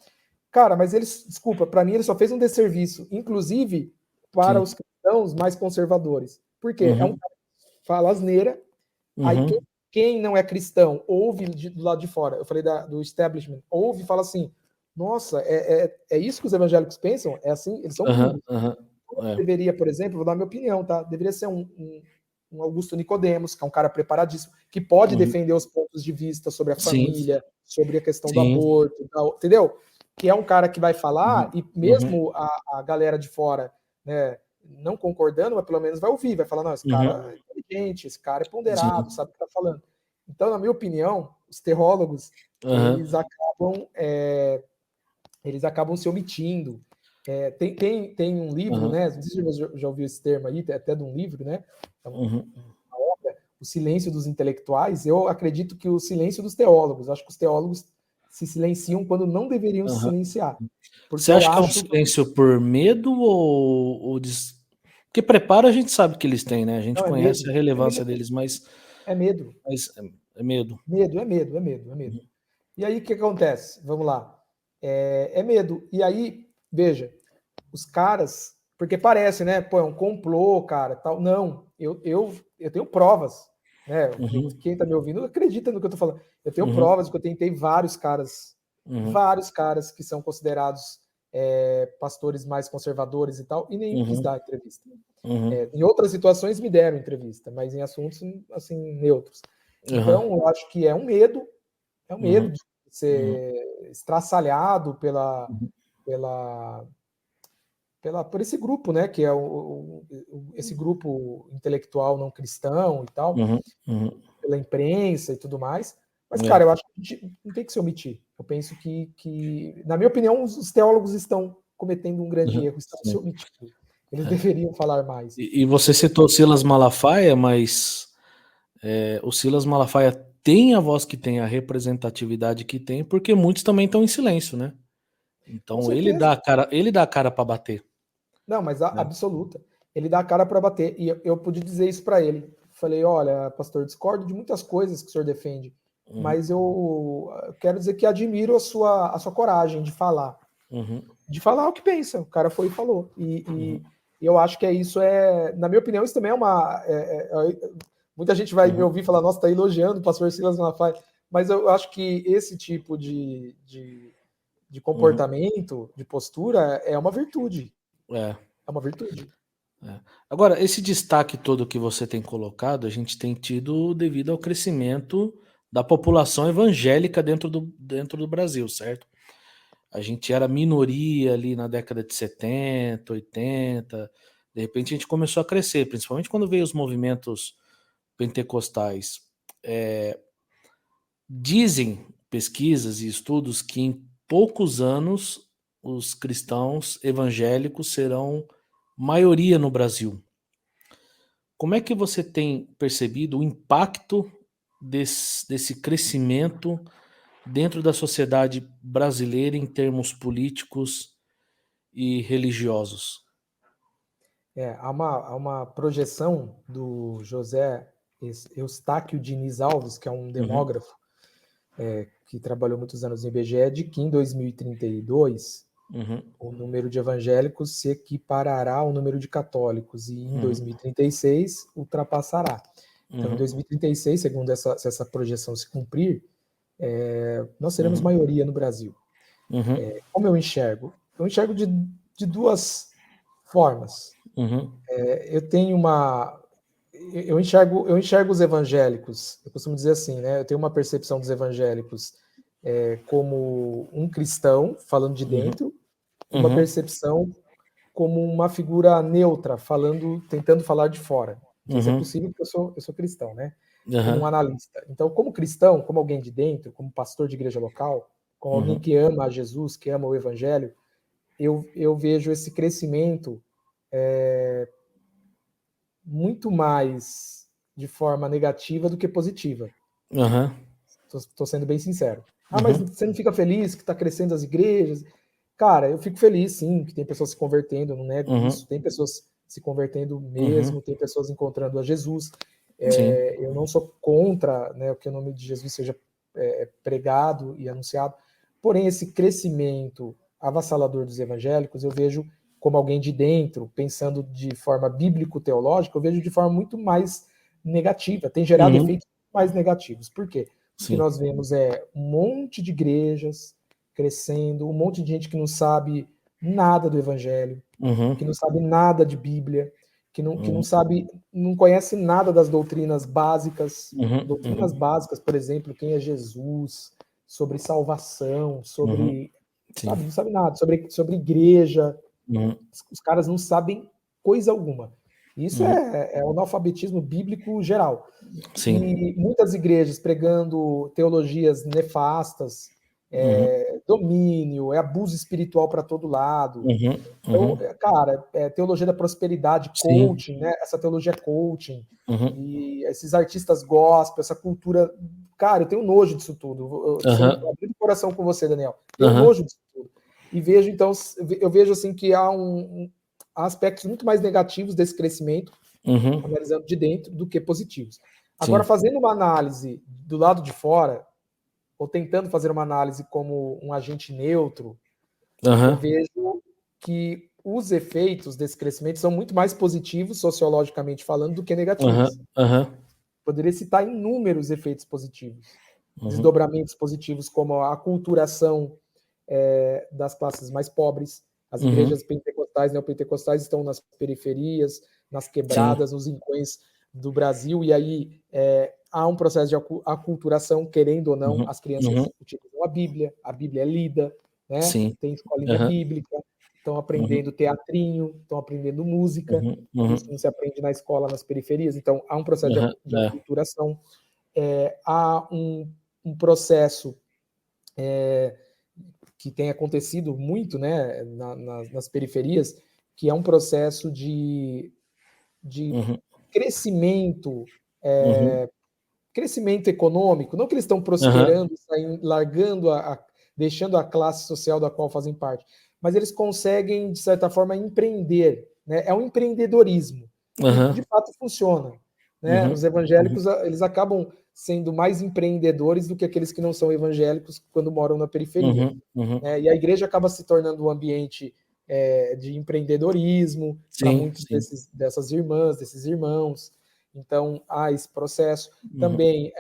Cara, mas ele, desculpa, para mim ele só fez um desserviço, inclusive para os cristãos mais conservadores. Por quê? É um cara que fala asneira, aí quem não é cristão ouve do lado de fora, eu falei do establishment, ouve e fala assim, nossa, é isso que os evangélicos pensam? É assim? Eles são burros. Deveria, por exemplo, vou dar minha opinião, tá? Deveria ser um Augusto Nicodemos, que é um cara preparadíssimo, que pode defender os pontos de vista sobre a família, sobre a questão do aborto, entendeu? Que é um cara que vai falar e mesmo a galera de fora, né, não concordando, mas pelo menos vai ouvir, vai falar, não, esse cara é inteligente, esse cara é ponderado, sabe o que tá falando. Então, na minha opinião, os teólogos, eles acabam se omitindo. Tem um livro, né? Não sei se você já ouviu esse termo aí, até de um livro, né? Uma obra, O Silêncio dos Intelectuais. Eu acredito que o silêncio dos teólogos. Acho que os teólogos se silenciam quando não deveriam se silenciar. Você acha que é um silêncio por medo ou porque preparo a gente sabe que eles têm, né? A gente conhece medo, a relevância deles, mas é medo. Mas é medo. Medo. E aí o que acontece? Vamos lá. É medo. E aí, veja, os caras, porque parece, né? Pô, é um complô, cara, tal. Não, eu tenho provas, né? Quem tá me ouvindo acredita no que eu tô falando. Eu tenho provas que eu tentei vários caras que são considerados pastores mais conservadores e tal, e nenhum quis dar entrevista. Em outras situações me deram entrevista, mas em assuntos assim neutros. Então, eu acho que é um medo de ser estraçalhado por esse grupo, né, que é esse grupo intelectual não cristão e tal, pela imprensa e tudo mais. Mas, cara, eu acho que a gente não tem que se omitir. Eu penso que na minha opinião, os teólogos estão cometendo um grande erro, estão se omitindo. Eles deveriam falar mais. E você citou Silas Malafaia, mas o Silas Malafaia tem a voz que tem, a representatividade que tem, porque muitos também estão em silêncio, né? Então ele dá a cara para bater. Não, mas absoluta. Ele dá a cara para bater. E eu pude dizer isso para ele. Falei, olha, pastor, discordo de muitas coisas que o senhor defende, mas eu quero dizer que admiro a sua coragem de falar. De falar o que pensa. O cara foi e falou. E eu acho que isso na minha opinião, isso também é uma... muita gente vai me ouvir falar, nossa, tá elogiando o pastor Silas Malafaia, mas eu acho que esse tipo de comportamento, de postura, é uma virtude. É uma virtude. Agora, esse destaque todo que você tem colocado, a gente tem tido devido ao crescimento da população evangélica dentro do Brasil, certo? A gente era minoria ali na década de 70, 80, de repente a gente começou a crescer, principalmente quando veio os movimentos pentecostais. Dizem pesquisas e estudos que em poucos anos os cristãos evangélicos serão maioria no Brasil. Como é que você tem percebido o impacto desse crescimento dentro da sociedade brasileira em termos políticos e religiosos. Há uma projeção do José Eustáquio Diniz Alves, que é um demógrafo, que trabalhou muitos anos no IBGE, de que em 2032 o número de evangélicos se equiparará ao número de católicos e em 2036 ultrapassará. Então, em 2036, segundo se essa projeção se cumprir, nós seremos maioria no Brasil. Como eu enxergo? Eu enxergo de duas formas. Eu enxergo os evangélicos, eu costumo dizer assim, né? Eu tenho uma percepção dos evangélicos como um cristão falando de dentro, uma percepção como uma figura neutra, tentando falar de fora. Isso é possível porque eu sou cristão, né? Como um analista. Então, como cristão, como alguém de dentro, como pastor de igreja local, como alguém que ama a Jesus, que ama o evangelho, eu vejo esse crescimento muito mais de forma negativa do que positiva. Estou sendo bem sincero. Mas você não fica feliz que está crescendo as igrejas? Cara, eu fico feliz, sim, que tem pessoas se convertendo, eu não nego isso. Tem pessoas se convertendo mesmo, tem pessoas encontrando a Jesus. Eu não sou contra, né, que o nome de Jesus seja pregado e anunciado. Porém, esse crescimento avassalador dos evangélicos, eu vejo como alguém de dentro, pensando de forma bíblico-teológica, eu vejo de forma muito mais negativa. Tem gerado efeitos mais negativos. Por quê? O que nós vemos um monte de igrejas crescendo, um monte de gente que não sabe nada do evangelho, que não sabe nada de Bíblia, que não sabe, não conhece nada das doutrinas básicas. Doutrinas básicas, por exemplo, quem é Jesus, sobre salvação, sobre... Sabe, não sabe nada, sobre igreja. Os caras não sabem coisa alguma. Isso é o analfabetismo bíblico geral. E muitas igrejas pregando teologias nefastas, domínio, abuso espiritual para todo lado. Então, cara, teologia da prosperidade, coaching, né? Essa teologia coaching, e esses artistas gospel, essa cultura... Cara, eu tenho nojo disso tudo. Eu abri o coração com você, Daniel. Tenho nojo disso tudo. E vejo, então, eu vejo assim que há aspectos muito mais negativos desse crescimento, analisando de dentro, do que positivos. Agora, fazendo uma análise do lado de fora, ou tentando fazer uma análise como um agente neutro, eu vejo que os efeitos desse crescimento são muito mais positivos, sociologicamente falando, do que negativos. Poderia citar inúmeros efeitos positivos, desdobramentos positivos, como a aculturação das classes mais pobres. As igrejas pentecostais, neopentecostais estão nas periferias, nas quebradas, nos rincões do Brasil, e aí há um processo de aculturação, querendo ou não, as crianças utilizam a Bíblia é lida, né? Tem escolinha bíblica, estão aprendendo teatrinho, estão aprendendo música, isso não se aprende na escola, nas periferias, então há um processo de aculturação, há um processo que tem acontecido muito, né, nas periferias, que é um processo de crescimento, crescimento econômico, não que eles estão prosperando, largando, deixando a classe social da qual fazem parte, mas eles conseguem, de certa forma, empreender, né? É um empreendedorismo, que de fato funciona, né? Os evangélicos, eles acabam sendo mais empreendedores do que aqueles que não são evangélicos quando moram na periferia. E a igreja acaba se tornando um ambiente de empreendedorismo para muitos dessas irmãs, desses irmãos. Então, há esse processo. Também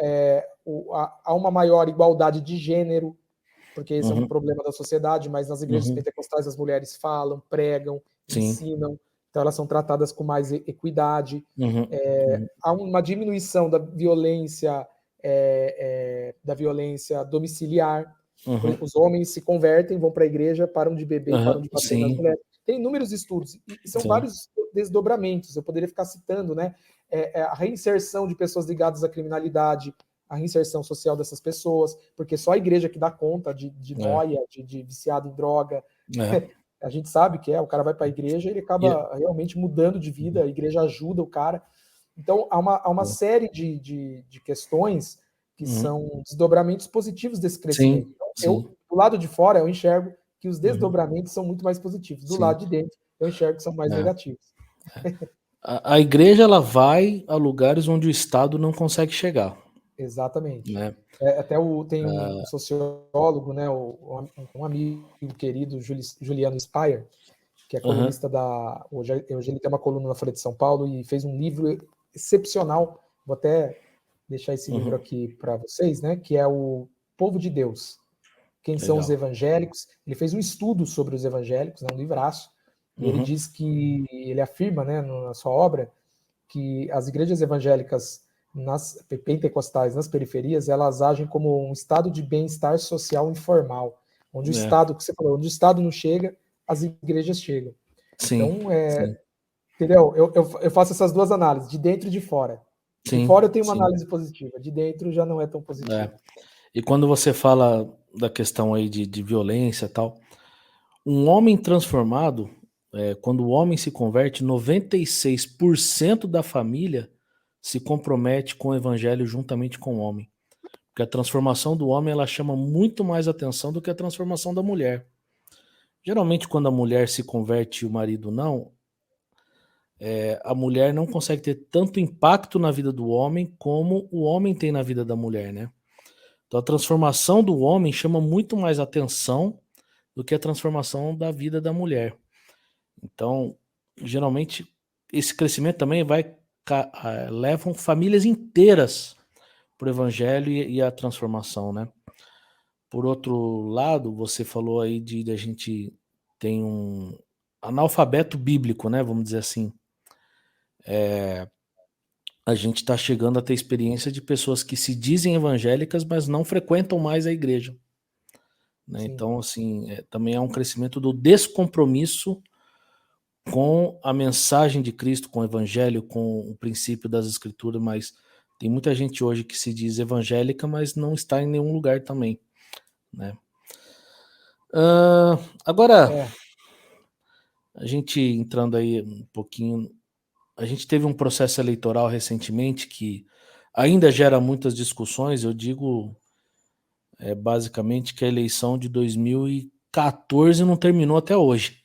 há uma maior igualdade de gênero, porque esse é um problema da sociedade, mas nas igrejas pentecostais as mulheres falam, pregam, ensinam, então elas são tratadas com mais equidade. Há uma diminuição da violência domiciliar. Os homens se convertem, vão para a igreja, param de beber, param de bater nas mulheres. Tem inúmeros estudos, e são vários desdobramentos. Eu poderia ficar citando, né? A reinserção de pessoas ligadas à criminalidade, a reinserção social dessas pessoas, porque só a igreja que dá conta de nóia, de viciado em droga. A gente sabe que o cara vai para a igreja e ele acaba realmente mudando de vida, a igreja ajuda o cara. Então, há uma série de questões que são desdobramentos positivos desse crescimento. Então, do lado de fora, eu enxergo que os desdobramentos são muito mais positivos. Do lado de dentro, eu enxergo que são mais negativos. A igreja ela vai a lugares onde o Estado não consegue chegar. Exatamente. Né? Tem um sociólogo, né, um amigo querido, Juliano Speyer, que é colunista hoje ele tem uma coluna na Folha de São Paulo e fez um livro excepcional. Vou até deixar esse livro aqui para vocês, né, que é o Povo de Deus. Quem são os evangélicos? Ele fez um estudo sobre os evangélicos, né, um livraço, e ele diz ele afirma, né, na sua obra, que as igrejas evangélicas pentecostais nas periferias, elas agem como um estado de bem-estar social informal, onde o Estado, que você falou, onde o Estado não chega, as igrejas chegam. Sim, então, entendeu? Eu faço essas duas análises, de dentro e de fora. De fora eu tenho uma análise positiva, de dentro já não é tão positiva. E quando você fala da questão aí de violência e tal, um homem transformado, quando o homem se converte, 96% da família se compromete com o evangelho juntamente com o homem. Porque a transformação do homem ela chama muito mais atenção do que a transformação da mulher. Geralmente, quando a mulher se converte e o marido não, a mulher não consegue ter tanto impacto na vida do homem como o homem tem na vida da mulher, né? Então, a transformação do homem chama muito mais atenção do que a transformação da vida da mulher. Então, geralmente, esse crescimento também levam famílias inteiras para o evangelho e a transformação, né? Por outro lado, você falou aí de a gente tem um analfabeto bíblico, né? Vamos dizer assim. A gente está chegando a ter experiência de pessoas que se dizem evangélicas, mas não frequentam mais a igreja. Né? Então, assim, também é um crescimento do descompromisso com a mensagem de Cristo, com o evangelho, com o princípio das escrituras, mas tem muita gente hoje que se diz evangélica, mas não está em nenhum lugar também. Né? Agora, a gente entrando aí um pouquinho, a gente teve um processo eleitoral recentemente que ainda gera muitas discussões, eu digo basicamente que a eleição de 2014 não terminou até hoje.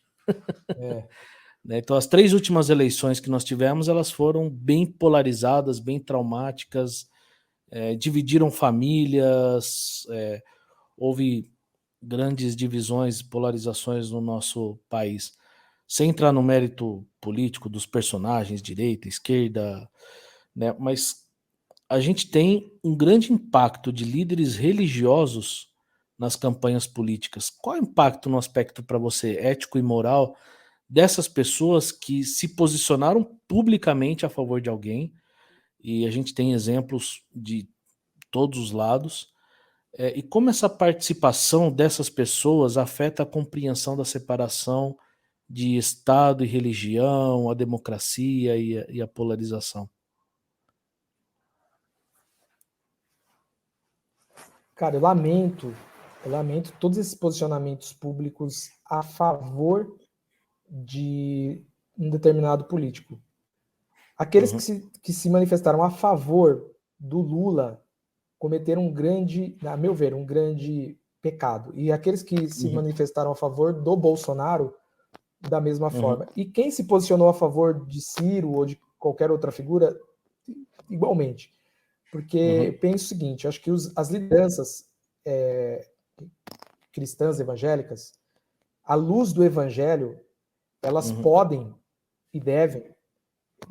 Então, as 3 últimas eleições que nós tivemos, elas foram bem polarizadas, bem traumáticas, dividiram famílias, houve grandes divisões, polarizações no nosso país. Sem entrar no mérito político dos personagens, direita, esquerda, né? Mas a gente tem um grande impacto de líderes religiosos nas campanhas políticas. Qual é o impacto no aspecto para você ético e moral dessas pessoas que se posicionaram publicamente a favor de alguém? E a gente tem exemplos de todos os lados. E como essa participação dessas pessoas afeta a compreensão da separação de Estado e religião, a democracia e a polarização? Cara, eu lamento todos esses posicionamentos públicos a favor de um determinado político. Aqueles que se manifestaram a favor do Lula cometeram a meu ver, um grande pecado. E aqueles que se manifestaram a favor do Bolsonaro, da mesma forma. E quem se posicionou a favor de Ciro ou de qualquer outra figura, igualmente. Porque penso o seguinte, acho que as lideranças cristãs evangélicas, à luz do evangelho, elas podem e devem,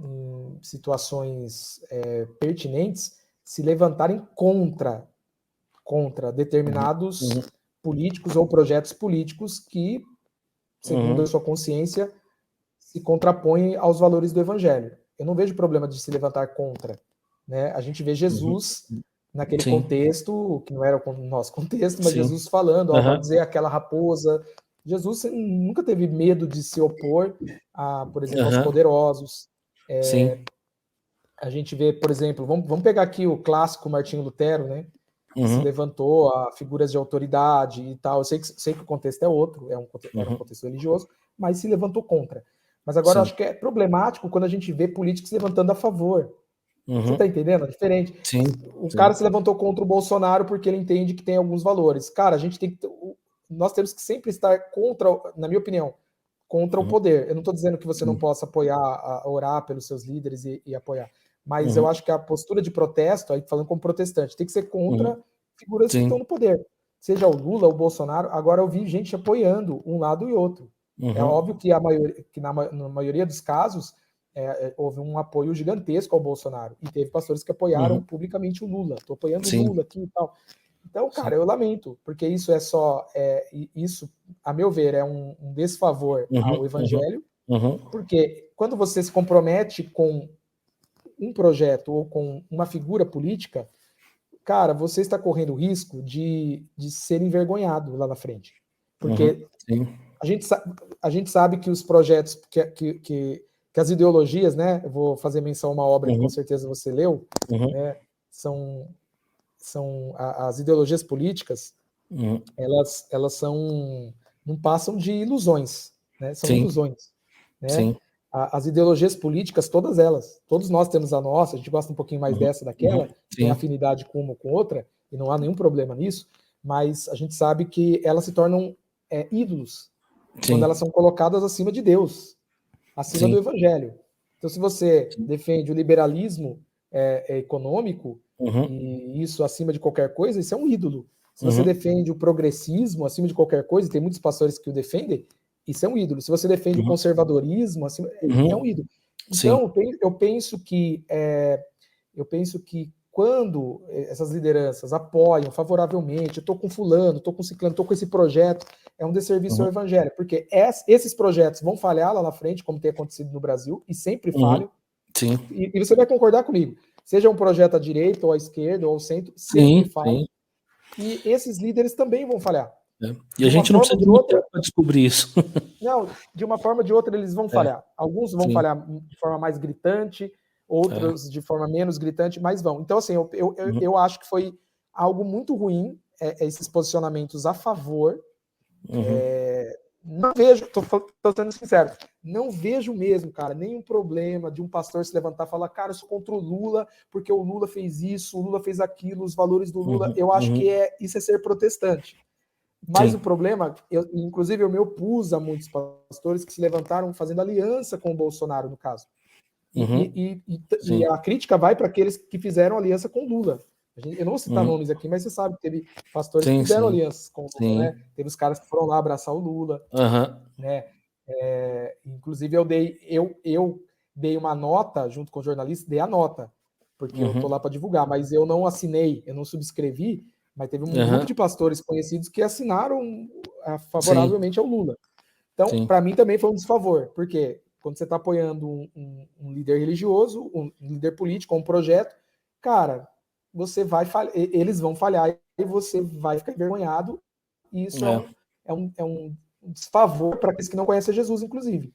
em situações pertinentes, se levantarem contra determinados políticos ou projetos políticos que, segundo a sua consciência, se contrapõem aos valores do evangelho. Eu não vejo problema de se levantar contra. Né? A gente vê Jesus naquele contexto, que não era o nosso contexto, mas Jesus falando, vamos dizer, aquela raposa. Jesus nunca teve medo de se opor, por exemplo, aos poderosos. A gente vê, por exemplo, vamos pegar aqui o clássico Martinho Lutero, né? Que se levantou a figuras de autoridade e tal. Eu sei que o contexto é outro, era um contexto religioso, mas se levantou contra. Mas agora eu acho que é problemático quando a gente vê políticos se levantando a favor. Você tá entendendo? É diferente. O cara se levantou contra o Bolsonaro porque ele entende que tem alguns valores. Cara, a gente tem que... nós temos que sempre estar contra, na minha opinião, contra o poder. Eu não estou dizendo que você não possa apoiar, orar pelos seus líderes e apoiar, mas eu acho que a postura de protesto, aí falando como protestante, tem que ser contra figuras que estão no poder. Seja o Lula, o Bolsonaro, agora eu vi gente apoiando um lado e outro. É óbvio que, na maioria dos casos houve um apoio gigantesco ao Bolsonaro, e teve pastores que apoiaram publicamente o Lula. Estou apoiando o Lula aqui e tal. Então, cara, eu lamento, porque isso isso, a meu ver, é um desfavor ao evangelho, porque quando você se compromete com um projeto ou com uma figura política, cara, você está correndo o risco de ser envergonhado lá na frente. Porque a gente sabe que os projetos, que as ideologias, né? Eu vou fazer menção a uma obra que com certeza você leu, né, são as ideologias políticas, elas não passam de ilusões, né? São ilusões, né? As ideologias políticas, todos nós temos a nossa, a gente gosta um pouquinho mais dessa, daquela, tem afinidade com uma com outra, e não há nenhum problema nisso, mas a gente sabe que elas se tornam ídolos quando elas são colocadas acima de Deus, acima do evangelho. Então, se você defende o liberalismo econômico, e isso acima de qualquer coisa, isso é um ídolo. Se você defende o progressismo acima de qualquer coisa, e tem muitos pastores que o defendem, isso é um ídolo. Se você defende o conservadorismo, é um ídolo. Então, eu penso que quando essas lideranças apoiam favoravelmente, eu estou com fulano, estou com ciclano, estou com esse projeto, é um desserviço ao evangelho, porque esses projetos vão falhar lá na frente, como tem acontecido no Brasil, e sempre falham. E você vai concordar comigo. Seja um projeto à direita, ou à esquerda, ou ao centro, sempre falha. E esses líderes também vão falhar. E a gente não precisa de muito tempo para descobrir isso. Não, de uma forma ou de outra eles vão falhar. Alguns vão falhar de forma mais gritante, outros de forma menos gritante, mas vão. Então, assim, eu acho que foi algo muito ruim, esses posicionamentos a favor. Não vejo, tô sendo sincero, não vejo mesmo, cara, nenhum problema de um pastor se levantar e falar, cara, eu sou contra o Lula, porque o Lula fez isso, o Lula fez aquilo, os valores do Lula. Eu acho que isso é ser protestante. Mas o problema, inclusive eu me opus a muitos pastores que se levantaram fazendo aliança com o Bolsonaro, no caso. E a crítica vai para aqueles que fizeram aliança com o Lula. Eu não vou citar nomes aqui, mas você sabe que teve pastores que fizeram alianças com o Lula, né? Teve os caras que foram lá abraçar o Lula, né? Inclusive eu dei uma nota junto com o jornalista, dei a nota, porque eu tô lá para divulgar, mas eu não assinei, eu não subscrevi, mas teve um grupo de pastores conhecidos que assinaram favoravelmente ao Lula. Então, para mim também foi um desfavor, porque quando você está apoiando um líder religioso, um líder político, um projeto, cara, você vai falhar, eles vão falhar e você vai ficar envergonhado. E isso é um desfavor para aqueles que não conhecem Jesus, inclusive.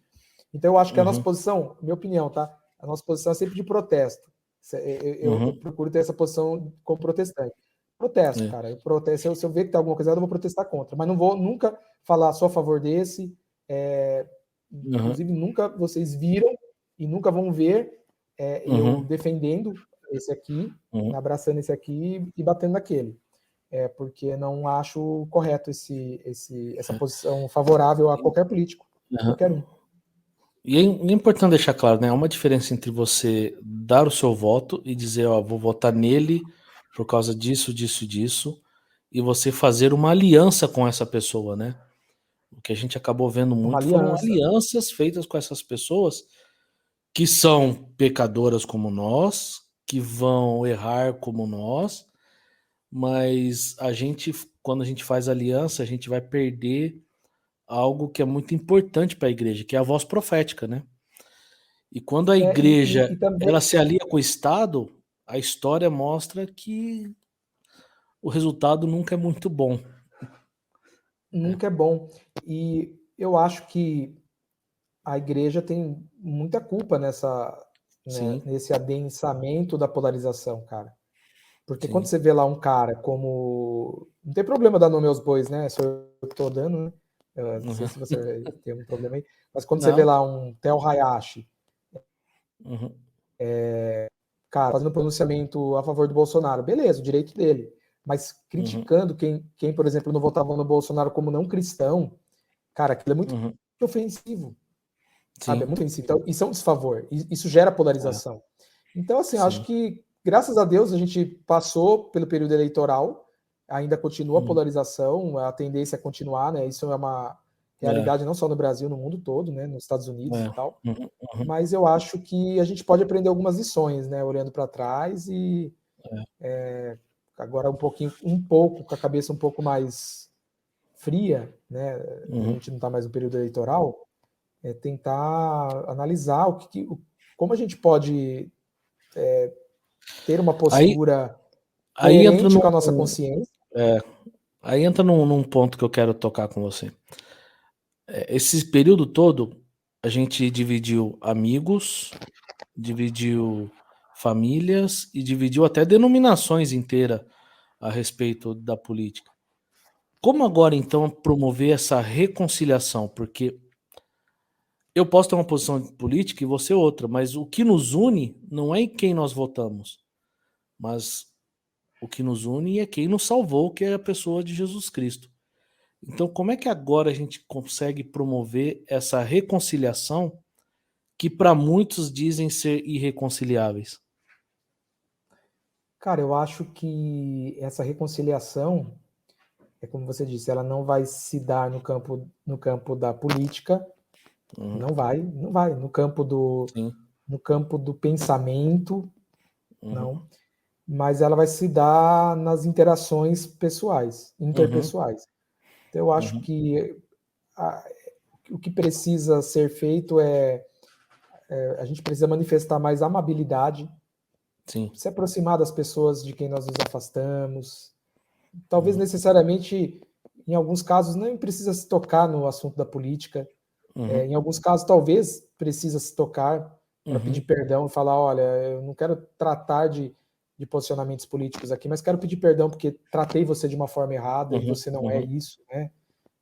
Então, eu acho que a nossa posição, minha opinião, tá? A nossa posição é sempre de protesto. Eu procuro ter essa posição como protestante. Protesto, cara. Eu protesto. Se eu ver que tem alguma coisa errada, eu vou protestar contra. Mas não vou nunca falar só a favor desse. Inclusive, nunca vocês viram e nunca vvão ver eu defendendo esse aqui, abraçando esse aqui e batendo naquele. Porque não acho correto essa posição favorável a qualquer político, qualquer um. E é importante deixar claro, né? Há uma diferença entre você dar o seu voto e dizer, ó, vou votar nele por causa disso, disso, disso, e você fazer uma aliança com essa pessoa, né? O que a gente acabou vendo muito foram alianças feitas com essas pessoas que são pecadoras como nós, que vão errar como nós, mas quando a gente faz aliança, a gente vai perder algo que é muito importante para a igreja, que é a voz profética, né? E quando a igreja também, ela se alia com o Estado, a história mostra que o resultado nunca é muito bom. Nunca é bom. E eu acho que a igreja tem muita culpa nesse adensamento da polarização, cara. Porque quando você vê lá um cara como... Não tem problema dar nome aos bois, né? Só eu que tô dando, né? Não sei se você tem algum problema aí. Mas quando você vê lá um Theo Hayashi, cara, fazendo pronunciamento a favor do Bolsonaro, beleza, o direito dele. mas criticando quem, por exemplo, não votava no Bolsonaro como não cristão, cara, aquilo é muito ofensivo, sabe? É muito ofensivo. Então, isso é um desfavor, isso gera polarização. Então, assim, acho que, graças a Deus, a gente passou pelo período eleitoral, ainda continua a polarização, a tendência é continuar, né? Isso é uma realidade não só no Brasil, no mundo todo, né? Nos Estados Unidos e tal. Mas eu acho que a gente pode aprender algumas lições, né? Olhando para trás e agora um pouco com a cabeça um pouco mais fria, né? A gente não está mais no período eleitoral, tentar analisar como a gente pode ter uma postura aí entra coerente com a nossa consciência. Aí entra num ponto que eu quero tocar com você. Esse período todo, a gente dividiu amigos, dividiu famílias e dividiu até denominações inteiras a respeito da política. Como agora, então, promover essa reconciliação? Porque eu posso ter uma posição política e você outra, mas o que nos une não é em quem nós votamos, mas o que nos une é quem nos salvou, que é a pessoa de Jesus Cristo. Então, como é que agora a gente consegue promover essa reconciliação que para muitos dizem ser irreconciliáveis? Cara, eu acho que essa reconciliação, como você disse, ela não vai se dar no campo da política, não vai, no campo do pensamento, não, mas ela vai se dar nas interações interpessoais. Então, eu acho que o que precisa ser feito a gente precisa manifestar mais amabilidade, se aproximar das pessoas de quem nós nos afastamos. Talvez necessariamente, em alguns casos, nem precisa se tocar no assunto da política. Em alguns casos, talvez precisa se tocar para pedir perdão e falar, olha, eu não quero tratar de posicionamentos políticos aqui, mas quero pedir perdão porque tratei você de uma forma errada e você não é isso, né?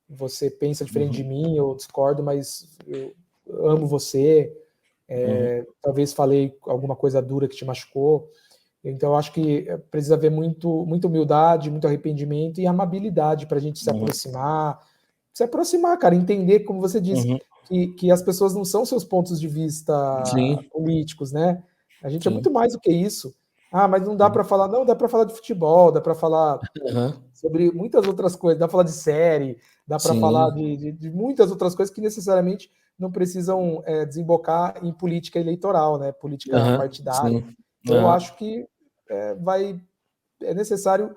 Você pensa diferente de mim, eu discordo, mas eu amo você. Talvez falei alguma coisa dura que te machucou. Então, eu acho que precisa haver muita humildade, muito arrependimento e amabilidade para a gente se aproximar, cara, entender, como você disse, que as pessoas não são seus pontos de vista políticos, né? A gente é muito mais do que isso. Mas não dá para falar, não, dá para falar de futebol, dá para falar sobre muitas outras coisas, dá para falar de série, dá para falar de muitas outras coisas que necessariamente não precisam desembocar em política eleitoral, né? Política partidária. Então, eu acho que é necessário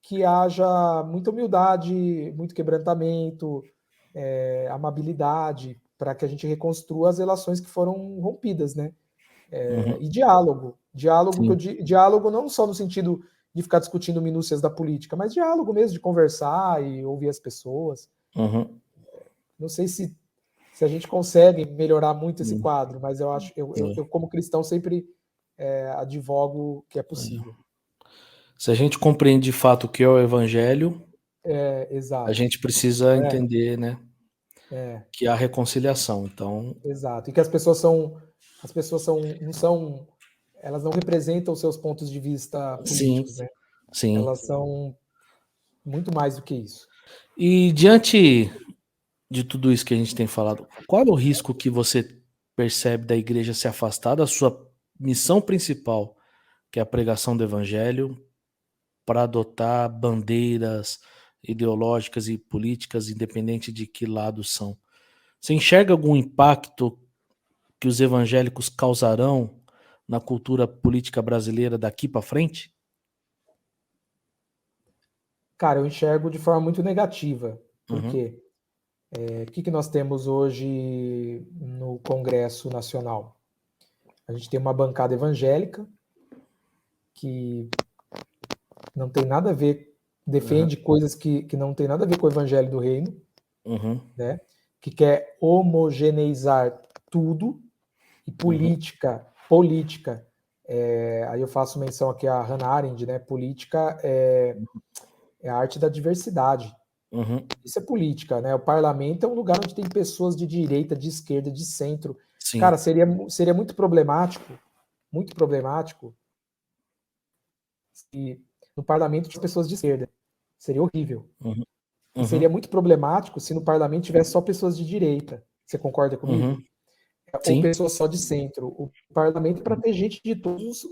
que haja muita humildade, muito quebrantamento, amabilidade, para que a gente reconstrua as relações que foram rompidas, né? E diálogo. Diálogo não só no sentido de ficar discutindo minúcias da política, mas diálogo mesmo, de conversar e ouvir as pessoas. Não sei se a gente consegue melhorar muito esse quadro, mas eu acho, eu como cristão sempre advogo que é possível. Se a gente compreende de fato o que é o evangelho, exato. a gente precisa entender, né, que há reconciliação. Então, exato. E que as pessoas elas não representam os seus pontos de vista políticos, né? Elas são muito mais do que isso. E diante de tudo isso que a gente tem falado, qual é o risco que você percebe da igreja se afastar da sua missão principal, que é a pregação do evangelho, para adotar bandeiras ideológicas e políticas, independente de que lado são? Você enxerga algum impacto que os evangélicos causarão na cultura política brasileira daqui para frente? Cara, eu enxergo de forma muito negativa. Por quê? O que nós temos hoje no Congresso Nacional? A gente tem uma bancada evangélica que não tem nada a ver, defende coisas que não tem nada a ver com o evangelho do reino, né? Que quer homogeneizar tudo, e política, aí eu faço menção aqui a Hannah Arendt, né? Política é a arte da diversidade. Isso é política, né? O parlamento é um lugar onde tem pessoas de direita, de esquerda, de centro. Cara, seria muito problemático se no parlamento de pessoas de esquerda. Seria horrível. Uhum. E seria muito problemático se no parlamento tivesse só pessoas de direita. Você concorda comigo? Uhum. Ou Sim. pessoas só de centro. O parlamento é para ter gente de todos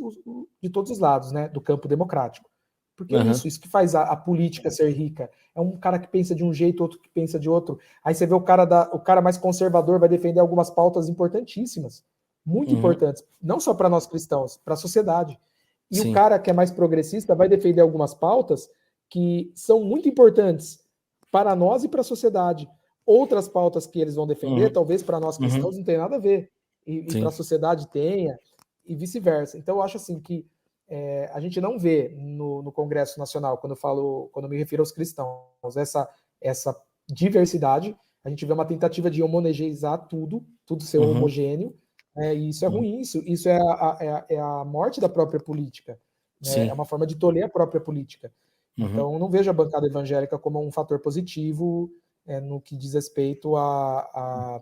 os lados, né, do campo democrático. Porque é isso que faz a política ser rica. É um cara que pensa de um jeito, outro que pensa de outro. Aí você vê o cara mais conservador vai defender algumas pautas importantíssimas, muito importantes, não só para nós cristãos, para a sociedade. E Sim. o cara que é mais progressista vai defender algumas pautas que são muito importantes para nós e para a sociedade. Outras pautas que eles vão defender, talvez para nós cristãos não tenha nada a ver, e para a sociedade tenha, e vice-versa. Então eu acho assim que a gente não vê no Congresso Nacional, quando eu me refiro aos cristãos, essa diversidade. A gente vê uma tentativa de homogeneizar tudo ser homogêneo, e isso é ruim, isso é a morte da própria política, né? É uma forma de tolher a própria política. Então, eu não vejo a bancada evangélica como um fator positivo no que diz respeito à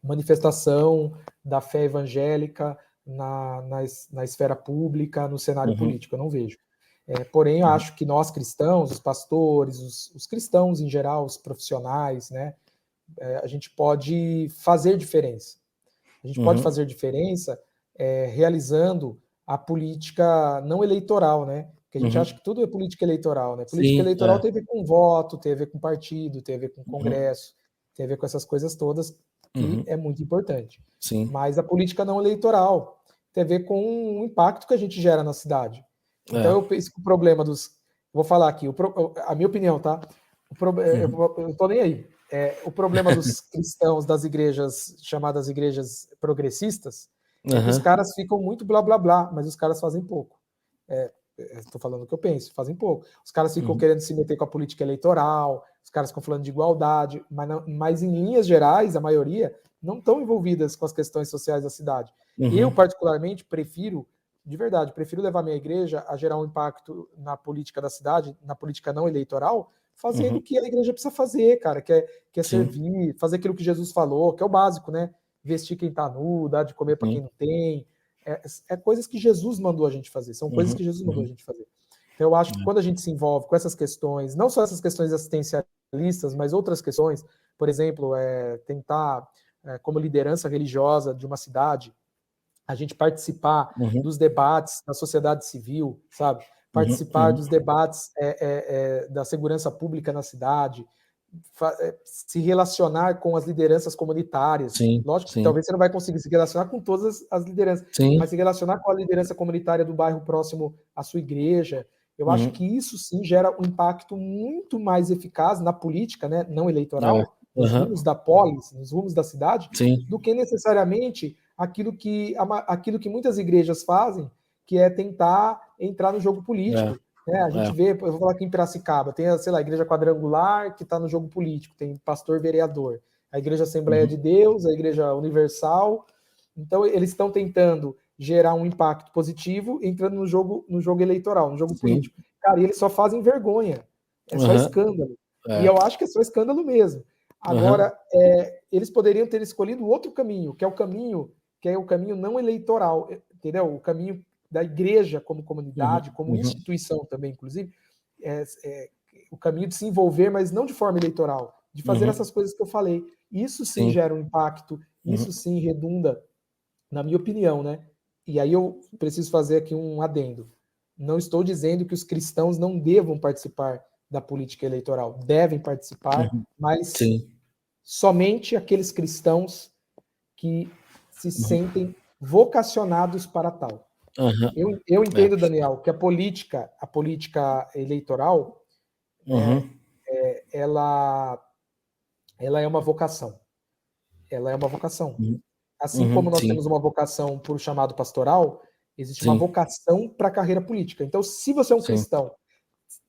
manifestação da fé evangélica na esfera pública, no cenário político. Eu não vejo. Porém, eu acho que nós cristãos, os pastores, os cristãos em geral, os profissionais, né, a gente pode fazer diferença. A gente pode fazer diferença realizando a política não eleitoral, né? Porque a gente acha que tudo é política eleitoral, né? Política eleitoral tem a ver com voto, tem a ver com partido, tem a ver com congresso, tem a ver com essas coisas todas, que é muito importante. Sim. Mas a política não eleitoral tem a ver com o impacto que a gente gera na cidade. Então eu penso que o problema vou falar aqui, a minha opinião, tá? Eu tô nem aí. O problema dos cristãos das igrejas, chamadas igrejas progressistas, é que os caras ficam muito blá blá blá, mas os caras fazem pouco. Estou falando o que eu penso, fazem pouco. Os caras ficam querendo se meter com a política eleitoral, os caras ficam falando de igualdade, mas em linhas gerais, a maioria não estão envolvidas com as questões sociais da cidade. Eu, particularmente, prefiro levar minha igreja a gerar um impacto na política da cidade, na política não eleitoral, fazendo o que a igreja precisa fazer, cara, que é servir, fazer aquilo que Jesus falou, que é o básico, né? Vestir quem está nu, dar de comer para quem não tem. Coisas que Jesus mandou a gente fazer, são coisas que Jesus mandou a gente fazer. Então, eu acho que quando a gente se envolve com essas questões, não só essas questões assistencialistas, mas outras questões, por exemplo, tentar, como liderança religiosa de uma cidade, a gente participar dos debates da sociedade civil, sabe? Participar dos debates da segurança pública na cidade, se relacionar com as lideranças comunitárias. Lógico que talvez você não vai conseguir se relacionar com todas as lideranças, mas se relacionar com a liderança comunitária do bairro próximo à sua igreja. Eu acho que isso sim gera um impacto muito mais eficaz na política, né, não eleitoral, nos rumos da polis, nos rumos da cidade, do que necessariamente aquilo que muitas igrejas fazem, que é tentar entrar no jogo político. A gente vê, eu vou falar aqui em Piracicaba, tem, sei lá, a igreja quadrangular que está no jogo político, tem pastor vereador, a igreja Assembleia de Deus, a igreja Universal. Então, eles estão tentando gerar um impacto positivo entrando no jogo eleitoral, no jogo político. Cara, e eles só fazem vergonha, é só escândalo. E eu acho que é só escândalo mesmo. Agora, eles poderiam ter escolhido outro caminho, que é o caminho não eleitoral, entendeu? O caminho da igreja como comunidade, como instituição também, inclusive, o caminho de se envolver, mas não de forma eleitoral, de fazer essas coisas que eu falei. Isso sim gera um impacto, isso sim redunda, na minha opinião, né? E aí eu preciso fazer aqui um adendo. Não estou dizendo que os cristãos não devam participar da política eleitoral, devem participar, mas somente aqueles cristãos que se sentem vocacionados para tal. Eu entendo, Daniel, que a política eleitoral, ela é uma vocação. Ela é uma vocação. Assim como nós temos uma vocação para o chamado pastoral, existe uma vocação para a carreira política. Então, se você é um cristão,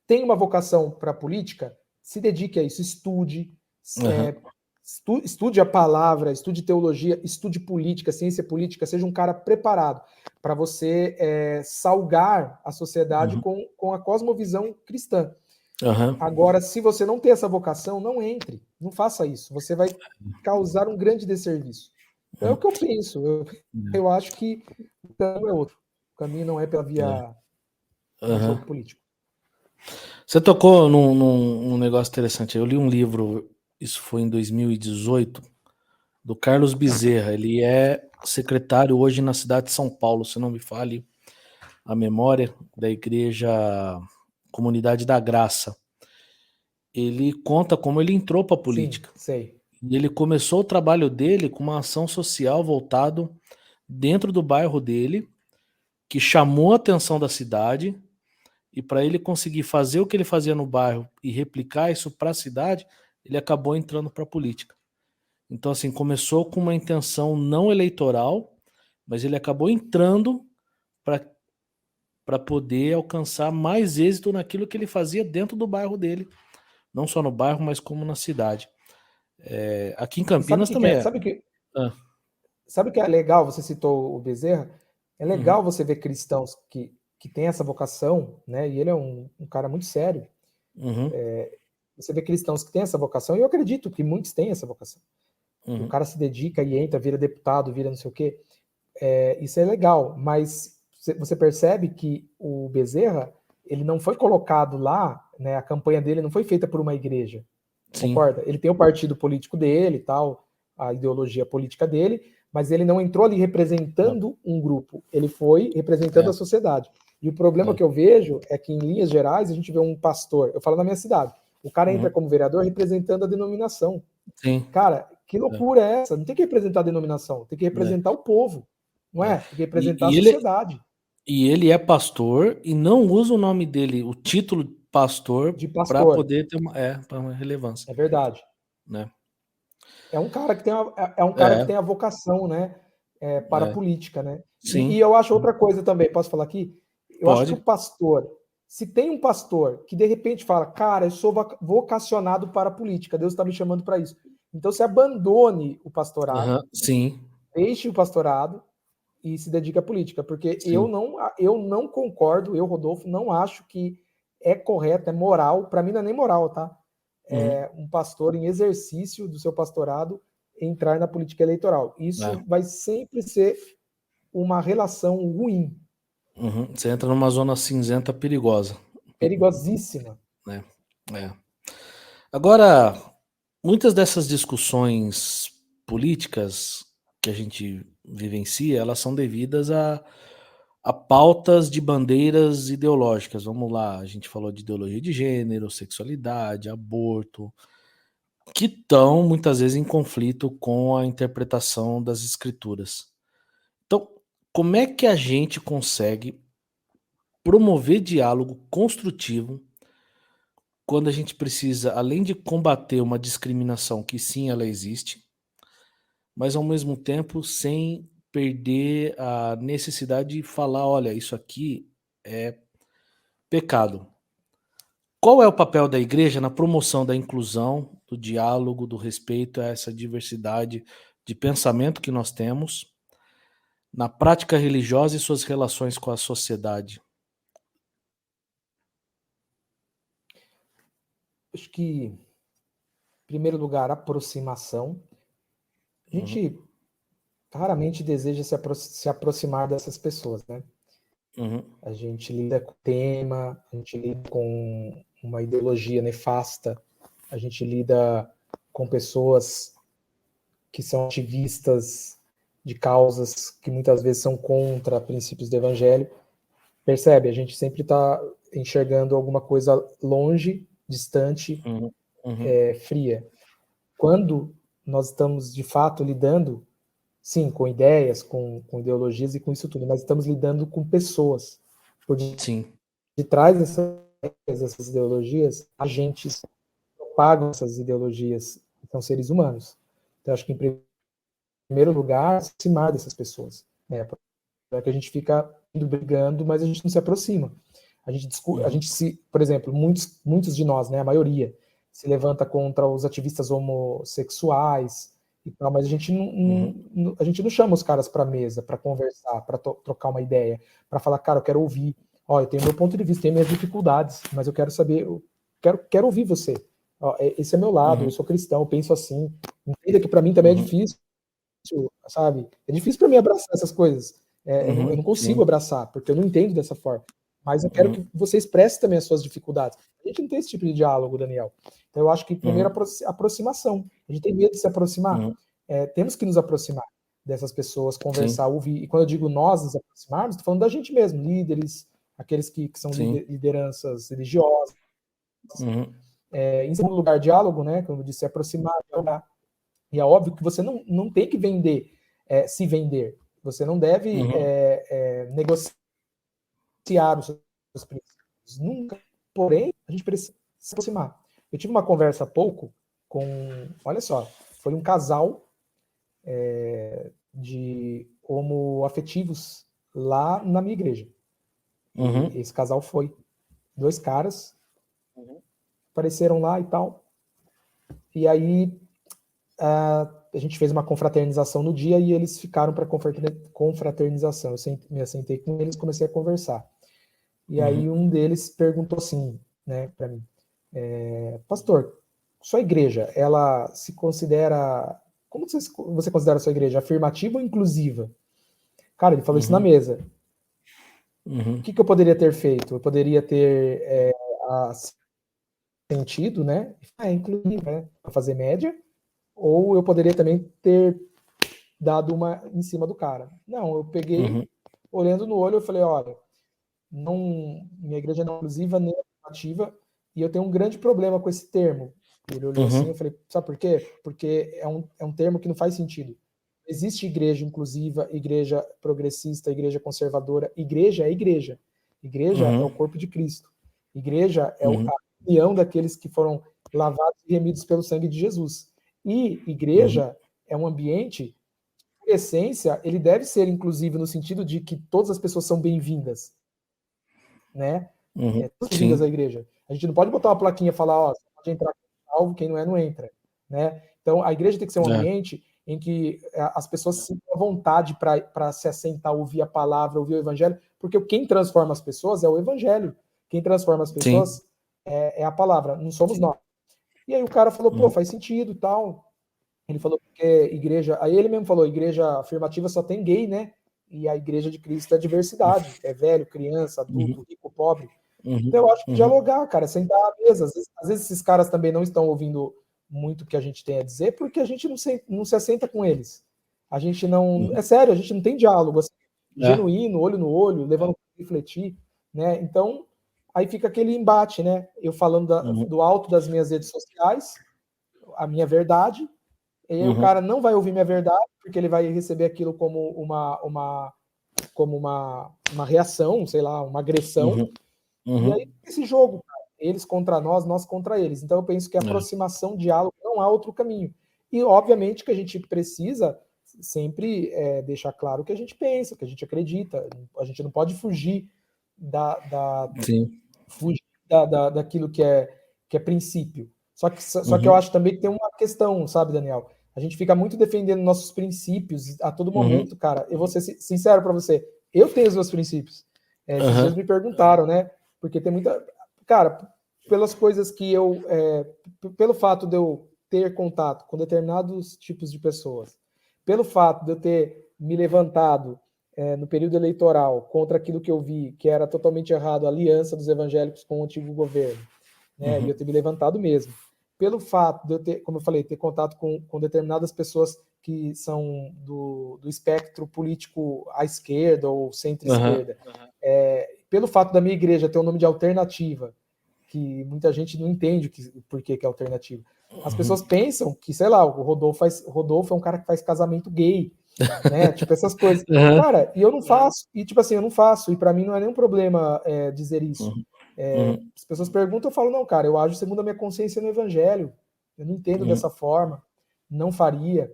tem uma vocação para a política, se dedique a isso, estude, estude a palavra, estude teologia, estude política, ciência política, seja um cara preparado para você salgar a sociedade com a cosmovisão cristã. Agora, se você não tem essa vocação, não entre, não faça isso. Você vai causar um grande desserviço. Então, é o que eu penso. Eu acho que o caminho é outro. O caminho não é pela via no jogo político. Você tocou num negócio interessante. Eu li um livro, isso foi em 2018, do Carlos Bezerra. Ele é secretário hoje na cidade de São Paulo, se não me falhe a memória, da Igreja Comunidade da Graça. Ele conta como ele entrou para a política. Sim, sei. E ele começou o trabalho dele com uma ação social voltado dentro do bairro dele, que chamou a atenção da cidade, e para ele conseguir fazer o que ele fazia no bairro e replicar isso para a cidade, ele acabou entrando para a política. Então, assim, começou com uma intenção não eleitoral, mas ele acabou entrando para poder alcançar mais êxito naquilo que ele fazia dentro do bairro dele. Não só no bairro, mas como na cidade. Aqui em Campinas também é. Sabe o que é legal? Você citou o Bezerra. É legal você ver cristãos que têm essa vocação, né? E ele é um cara muito sério. Você vê cristãos que têm essa vocação, e eu acredito que muitos têm essa vocação. O cara se dedica e entra, vira deputado, vira não sei o quê. Isso é legal, mas você percebe que o Bezerra, ele não foi colocado lá, né? A campanha dele não foi feita por uma igreja. Sim. Concorda? Ele tem o partido político dele e tal, a ideologia política dele, mas ele não entrou ali representando um grupo, ele foi representando a sociedade. E o problema que eu vejo é que, em linhas gerais, a gente vê um pastor, eu falo na minha cidade, o cara entra como vereador representando a denominação. Sim. Cara, que loucura é essa? Não tem que representar a denominação, tem que representar o povo, não é? Tem que representar a sociedade. E ele é pastor e não usa o nome dele, o título de pastor, para poder ter uma relevância. É verdade. Né? É um cara que tem que tem a vocação, né, para a política, né? E eu acho outra coisa também, posso falar aqui? Eu acho que o pastor, se tem um pastor que de repente fala, cara, eu sou vocacionado para a política, Deus está me chamando para isso. Então você abandone o pastorado, deixe o pastorado e se dedique à política, porque eu não concordo, eu, Rodolfo, não acho que é correto, é moral, para mim não é nem moral, tá? Um pastor em exercício do seu pastorado entrar na política eleitoral. Isso vai sempre ser uma relação ruim. Você entra numa zona cinzenta perigosa. Perigosíssima. Agora, muitas dessas discussões políticas que a gente vivencia, elas são devidas a pautas de bandeiras ideológicas. Vamos lá, a gente falou de ideologia de gênero, sexualidade, aborto, que estão muitas vezes em conflito com a interpretação das escrituras. Então, como é que a gente consegue promover diálogo construtivo quando a gente precisa, além de combater uma discriminação que sim, ela existe, mas ao mesmo tempo sem perder a necessidade de falar, olha, isso aqui é pecado. Qual é o papel da igreja na promoção da inclusão, do diálogo, do respeito a essa diversidade de pensamento que nós temos, na prática religiosa e suas relações com a sociedade? Acho que, em primeiro lugar, aproximação. A gente raramente deseja se aproximar dessas pessoas, né? A gente lida com o tema, a gente lida com uma ideologia nefasta, a gente lida com pessoas que são ativistas de causas que muitas vezes são contra princípios do evangelho. Percebe? A gente sempre está enxergando alguma coisa longe, distante, fria. Quando nós estamos, de fato, lidando, sim, com ideias, com ideologias e com isso tudo, mas estamos lidando com pessoas. Por detrás dessas ideologias, agentes propagam essas ideologias, são seres humanos. Então, acho que, em primeiro lugar, aproximar dessas pessoas. Porque a gente fica brigando, mas a gente não se aproxima. A gente se, por exemplo, muitos de nós, né, a maioria, se levanta contra os ativistas homossexuais e tal, mas a gente não chama os caras para mesa, para conversar, para trocar uma ideia, para falar, cara, eu quero ouvir. Eu tenho meu ponto de vista, tenho minhas dificuldades, mas eu quero saber, eu quero ouvir você. Esse é meu lado, eu sou cristão, eu penso assim. Entenda que para mim também é difícil, sabe? É difícil para mim abraçar essas coisas. Eu não consigo abraçar, porque eu não entendo dessa forma. mas eu quero que você expresse também as suas dificuldades. A gente não tem esse tipo de diálogo, Daniel. Então, eu acho que, primeiro, aproximação. A gente tem medo de se aproximar. Temos que nos aproximar dessas pessoas, conversar, ouvir. E quando eu digo nós nos aproximarmos, estou falando da gente mesmo, líderes, aqueles que são lideranças religiosas. Em segundo lugar, diálogo, né? Como eu disse, se aproximar, dialogar. E é óbvio que você não tem que vender, se vender. Você não deve negociar os seus princípios. Nunca. Porém, a gente precisa se aproximar. Eu tive uma conversa há pouco com... Olha só, foi um casal de homoafetivos lá na minha igreja. E esse casal foi. 2 caras apareceram lá e tal. E aí a gente fez uma confraternização no dia e eles ficaram para confraternização. Eu me assentei com eles, comecei a conversar. E aí um deles perguntou assim, né, para mim, pastor, sua igreja, ela se considera... Como você considera a sua igreja? Afirmativa ou inclusiva? Cara, ele falou isso na mesa. O que eu poderia ter feito? Eu poderia ter sentido, né? Inclusive, né? Para fazer média. Ou eu poderia também ter dado uma em cima do cara. Não, eu peguei, olhando no olho, eu falei, olha, minha igreja não é inclusiva nem afirmativa, e eu tenho um grande problema com esse termo. Ele olhou assim, eu falei, sabe por quê? Porque é um termo que não faz sentido. Existe igreja inclusiva, igreja progressista, igreja conservadora. Igreja é igreja. Igreja é o corpo de Cristo. Igreja é a união daqueles que foram lavados e remidos pelo sangue de Jesus. E igreja é um ambiente, por essência, ele deve ser inclusivo no sentido de que todas as pessoas são bem-vindas. Né? Todas bem-vindas à igreja. A gente não pode botar uma plaquinha e falar, ó, você pode entrar com salvo, quem não entra. Né? Então, a igreja tem que ser um ambiente em que as pessoas se sintam à vontade para se assentar, ouvir a palavra, ouvir o evangelho, porque quem transforma as pessoas é o evangelho. Quem transforma as pessoas é a palavra, não somos nós. E aí o cara falou, pô, faz sentido, tal. Ele falou que igreja... Aí ele mesmo falou, igreja afirmativa só tem gay, né? E a igreja de Cristo é diversidade. É velho, criança, adulto, rico, pobre. Então eu acho que dialogar, cara, sentar à mesa. Às vezes esses caras também não estão ouvindo muito o que a gente tem a dizer, porque a gente não se assenta com eles. A gente não... É sério, a gente não tem diálogo assim, genuíno, olho no olho, levando para refletir, né? Então, aí fica aquele embate, né? Eu falando do alto das minhas redes sociais, a minha verdade, e aí o cara não vai ouvir minha verdade, porque ele vai receber aquilo como uma reação, sei lá, uma agressão. E aí esse jogo, cara, eles contra nós contra eles. Então eu penso que a aproximação, diálogo, não há outro caminho. E obviamente que a gente precisa sempre deixar claro o que a gente pensa, o que a gente acredita. A gente não pode fugir daquilo que é princípio. Só que eu acho também que tem uma questão, sabe, Daniel? A gente fica muito defendendo nossos princípios a todo momento, cara. Eu vou ser sincero para você. Eu tenho os meus princípios. Esses dias me perguntaram, né? Porque tem muita... Cara, pelas coisas que eu... pelo fato de eu ter contato com determinados tipos de pessoas, pelo fato de eu ter me levantado no período eleitoral contra aquilo que eu vi que era totalmente errado, a aliança dos evangélicos com o antigo governo, né? E eu ter me levantado mesmo. Pelo fato de eu ter, como eu falei, ter contato com determinadas pessoas que são do espectro político à esquerda ou centro-esquerda, pelo fato da minha igreja ter um nome de alternativa, que muita gente não entende por que é alternativa. As pessoas pensam que, sei lá, o Rodolfo é um cara que faz casamento gay, né? Tipo, essas coisas. Cara, e eu não faço, e tipo assim, eu não faço, e para mim não é nenhum problema dizer isso. As pessoas perguntam, eu falo, não, cara, eu ajo segundo a minha consciência no evangelho, eu não entendo dessa forma, não faria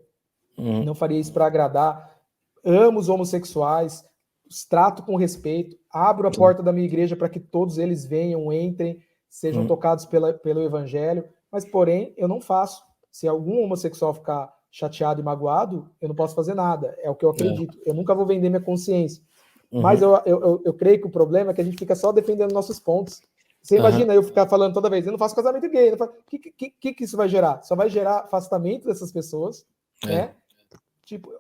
isso para agradar, amo os homossexuais, os trato com respeito, abro a porta da minha igreja para que todos eles venham, entrem, sejam tocados pelo evangelho, mas porém eu não faço. Se algum homossexual ficar chateado e magoado, eu não posso fazer nada, é o que eu acredito. Eu nunca vou vender minha consciência. Mas eu creio que o problema é que a gente fica só defendendo nossos pontos. Você imagina eu ficar falando toda vez, eu não faço casamento gay. O que isso vai gerar? Só vai gerar afastamento dessas pessoas, né? Tipo,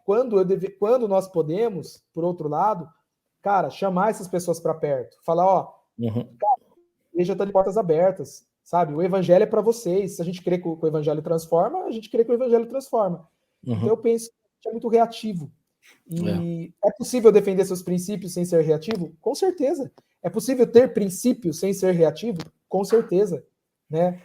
quando nós podemos, por outro lado, Cara, chamar essas pessoas para perto. Falar, ó, cara, a igreja está de portas abertas, sabe? O evangelho é para vocês. Se a gente crê que o evangelho transforma, a gente crê que o evangelho transforma. Então eu penso que é muito reativo. E é possível defender seus princípios sem ser reativo? Com certeza. É possível ter princípios sem ser reativo? Com certeza. Né?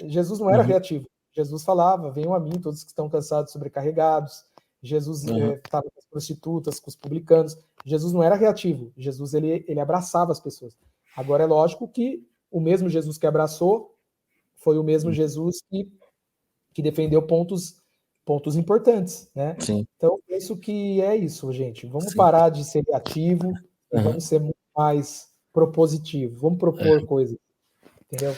Jesus não era reativo. Jesus falava, venham a mim todos que estão cansados e sobrecarregados. Jesus estava com as prostitutas, com os publicanos. Jesus não era reativo. Jesus ele abraçava as pessoas. Agora é lógico que o mesmo Jesus que abraçou foi o mesmo Jesus que defendeu pontos importantes, né? Sim. Então, penso que é isso, gente. Vamos parar de ser reativo e vamos ser muito mais propositivo. Vamos propor coisas, entendeu?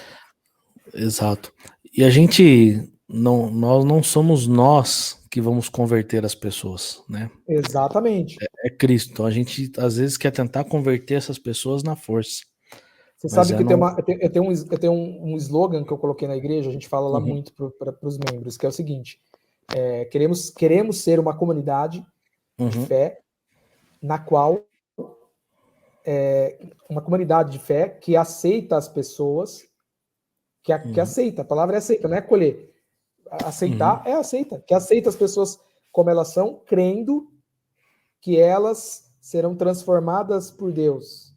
Exato. E a gente nós não somos nós que vamos converter as pessoas, né? Exatamente. É Cristo. Então a gente às vezes quer tentar converter essas pessoas na força. Você sabe que eu tenho um slogan que eu coloquei na igreja, a gente fala lá muito para os membros, que é o seguinte: queremos ser uma comunidade de fé na qual uma comunidade de fé que aceita as pessoas, que aceita, a palavra é aceita, não é acolher. Aceitar é aceita, que aceita as pessoas como elas são, crendo que elas serão transformadas por Deus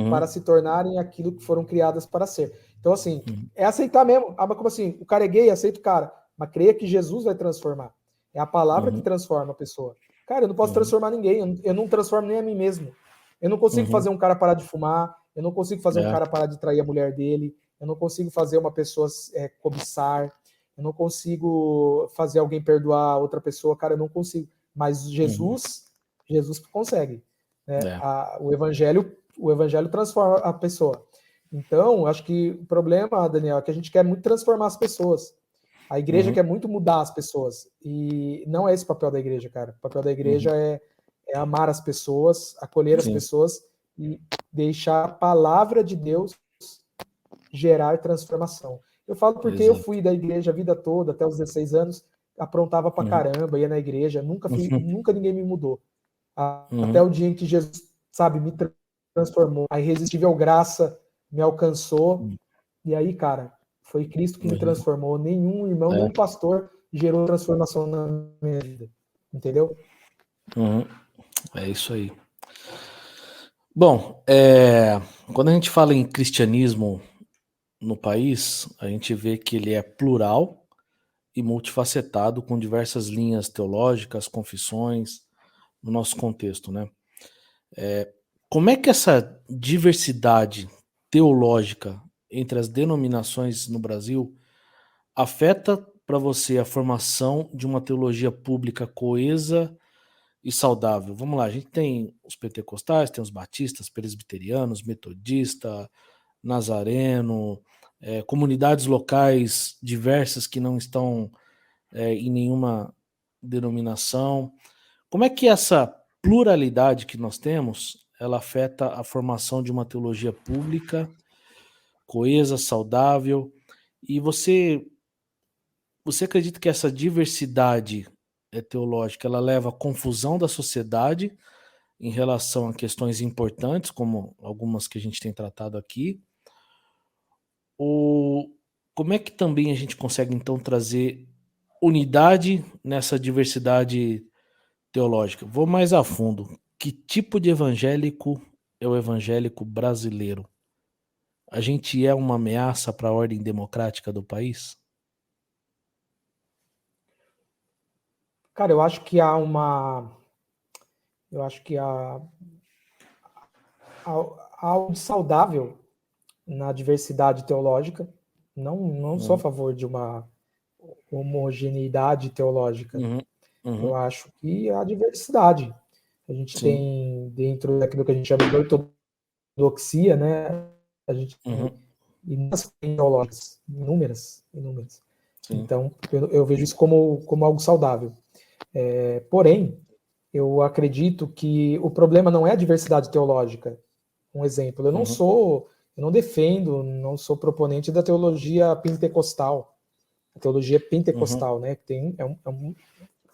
para se tornarem aquilo que foram criadas para ser. Então, assim, é aceitar mesmo. Ah, mas como assim? O cara é gay, aceita o cara. Mas creia que Jesus vai transformar. É a palavra que transforma a pessoa. Cara, eu não posso transformar ninguém. Eu não transformo nem a mim mesmo. Eu não consigo fazer um cara parar de fumar. Eu não consigo fazer um cara parar de trair a mulher dele. Eu não consigo fazer uma pessoa cobiçar. Eu não consigo fazer alguém perdoar outra pessoa. Cara, eu não consigo. Mas Jesus consegue. Né? O evangelho transforma a pessoa. Então, acho que o problema, Daniel, é que a gente quer muito transformar as pessoas. A igreja quer muito mudar as pessoas. E não é esse o papel da igreja, cara. O papel da igreja é amar as pessoas, acolher as pessoas e deixar a palavra de Deus gerar transformação. Eu falo porque eu fui da igreja a vida toda, até os 16 anos, aprontava pra caramba, ia na igreja, nunca ninguém me mudou. Até o dia em que Jesus, sabe, me transformou. A irresistível graça me alcançou. E aí, cara, foi Cristo que me transformou. Nenhum irmão, nenhum pastor gerou transformação na minha vida. Entendeu? É isso aí. Bom, quando a gente fala em cristianismo no país, a gente vê que ele é plural e multifacetado, com diversas linhas teológicas, confissões, no nosso contexto, né? Como é que essa diversidade teológica entre as denominações no Brasil afeta para você a formação de uma teologia pública coesa e saudável? Vamos lá, a gente tem os pentecostais, tem os batistas, presbiterianos, metodista, nazareno, comunidades locais diversas que não estão em nenhuma denominação. Como é que essa pluralidade que nós temos, ela afeta a formação de uma teologia pública, coesa, saudável? E você acredita que essa diversidade teológica, ela leva à confusão da sociedade em relação a questões importantes, como algumas que a gente tem tratado aqui? Ou como é que também a gente consegue, então, trazer unidade nessa diversidade teológica? Vou mais a fundo. Que tipo de evangélico é o evangélico brasileiro? A gente é uma ameaça para a ordem democrática do país? Cara, eu acho que há algo de saudável na diversidade teológica. Não sou a favor de uma homogeneidade teológica. Eu acho que há diversidade. A gente tem, dentro daquilo que a gente chama de ortodoxia, né? A gente tem inúmeras teológicas, inúmeras. Então, eu vejo isso como algo saudável. Porém, eu acredito que o problema não é a diversidade teológica. Um exemplo, eu não defendo, não sou proponente da teologia pentecostal. A teologia pentecostal, né? Que é um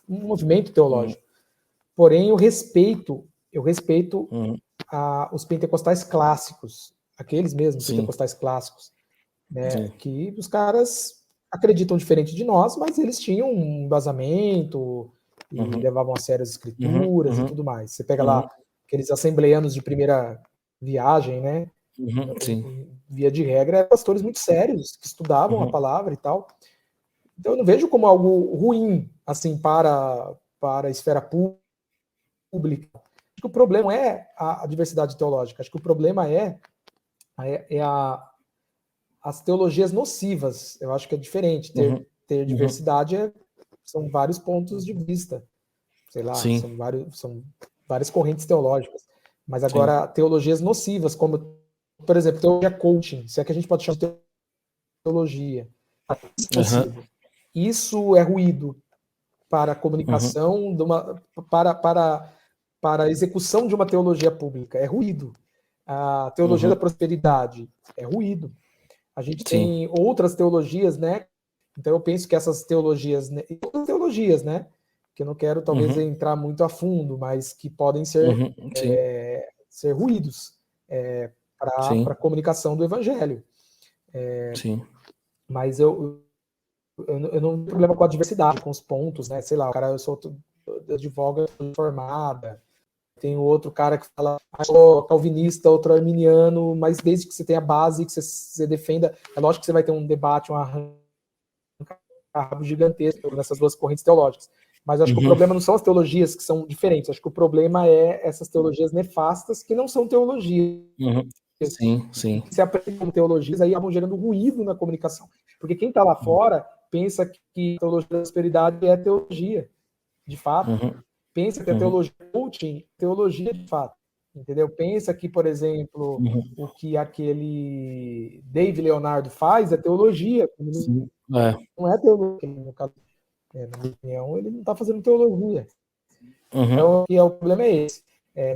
movimento teológico. Porém, eu respeito os pentecostais clássicos, aqueles mesmos Sim. pentecostais clássicos, né, Sim. que os caras acreditam diferente de nós, mas eles tinham um embasamento e levavam a sério as escrituras e tudo mais. Você pega lá aqueles assembleianos de primeira viagem, né? Sim. Via de regra, eram pastores muito sérios, que estudavam a palavra e tal. Então eu não vejo como algo ruim, assim, para a esfera pública. Acho que o problema é a diversidade teológica. Acho que o problema é as teologias nocivas. Eu acho que é diferente. Ter diversidade são vários pontos de vista. Sei lá, Sim. são várias correntes teológicas. Mas agora, teologias nocivas, como, por exemplo, teologia coaching, se é que a gente pode chamar de teologia, nocivo. Isso é ruído para a comunicação, para a execução de uma teologia pública. É ruído. A teologia da prosperidade é ruído. A gente tem outras teologias, né? Então eu penso que essas teologias, né? Outras teologias, né? Que eu não quero talvez entrar muito a fundo, mas que podem ser, ser ruídos para a comunicação do evangelho. Mas eu não tenho problema com a diversidade, com os pontos, né? Sei lá, o cara, eu advoga formada. Tem outro cara que fala, sou calvinista, outro arminiano, mas desde que você tenha base, que você defenda, é lógico que você vai ter um debate, um arranca-rabo gigantesco nessas duas correntes teológicas. Mas acho que o problema não são as teologias que são diferentes, acho que o problema é essas teologias nefastas que não são teologias. Sim. Que se aprendem como teologias, aí acabam gerando ruído na comunicação. Porque quem está lá fora pensa que a teologia da prosperidade é teologia, de fato. Pensa que a teologia coaching é teologia de fato. Entendeu? Pensa que, por exemplo, o que aquele Dave Leonardo faz é teologia. Não é teologia. No caso, na minha opinião, ele não está fazendo teologia. Então, o problema é esse.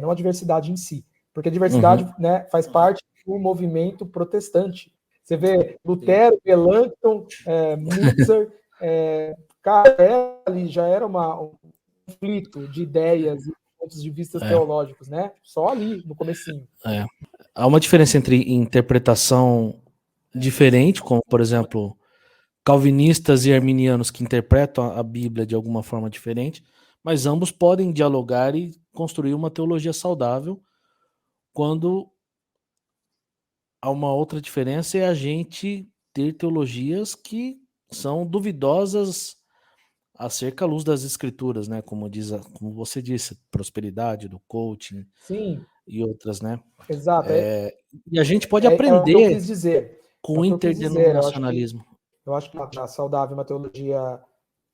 Não a diversidade em si. Porque a diversidade, né, faz parte do movimento protestante. Você vê Lutero, Melanchthon, Münzer, cara, ali já era um conflito de ideias e pontos de vista teológicos, né? Só ali, no comecinho. Há uma diferença entre interpretação diferente, como, por exemplo, calvinistas e arminianos que interpretam a Bíblia de alguma forma diferente, mas ambos podem dialogar e construir uma teologia saudável, quando há uma outra diferença é a gente ter teologias que são duvidosas acerca da luz das escrituras, né? Como você disse, prosperidade, do coaching. Sim. E outras, né? Exato. E a gente pode É o que eu aprender quis dizer. com o interdenominacionalismo. Eu acho que a saudável é uma teologia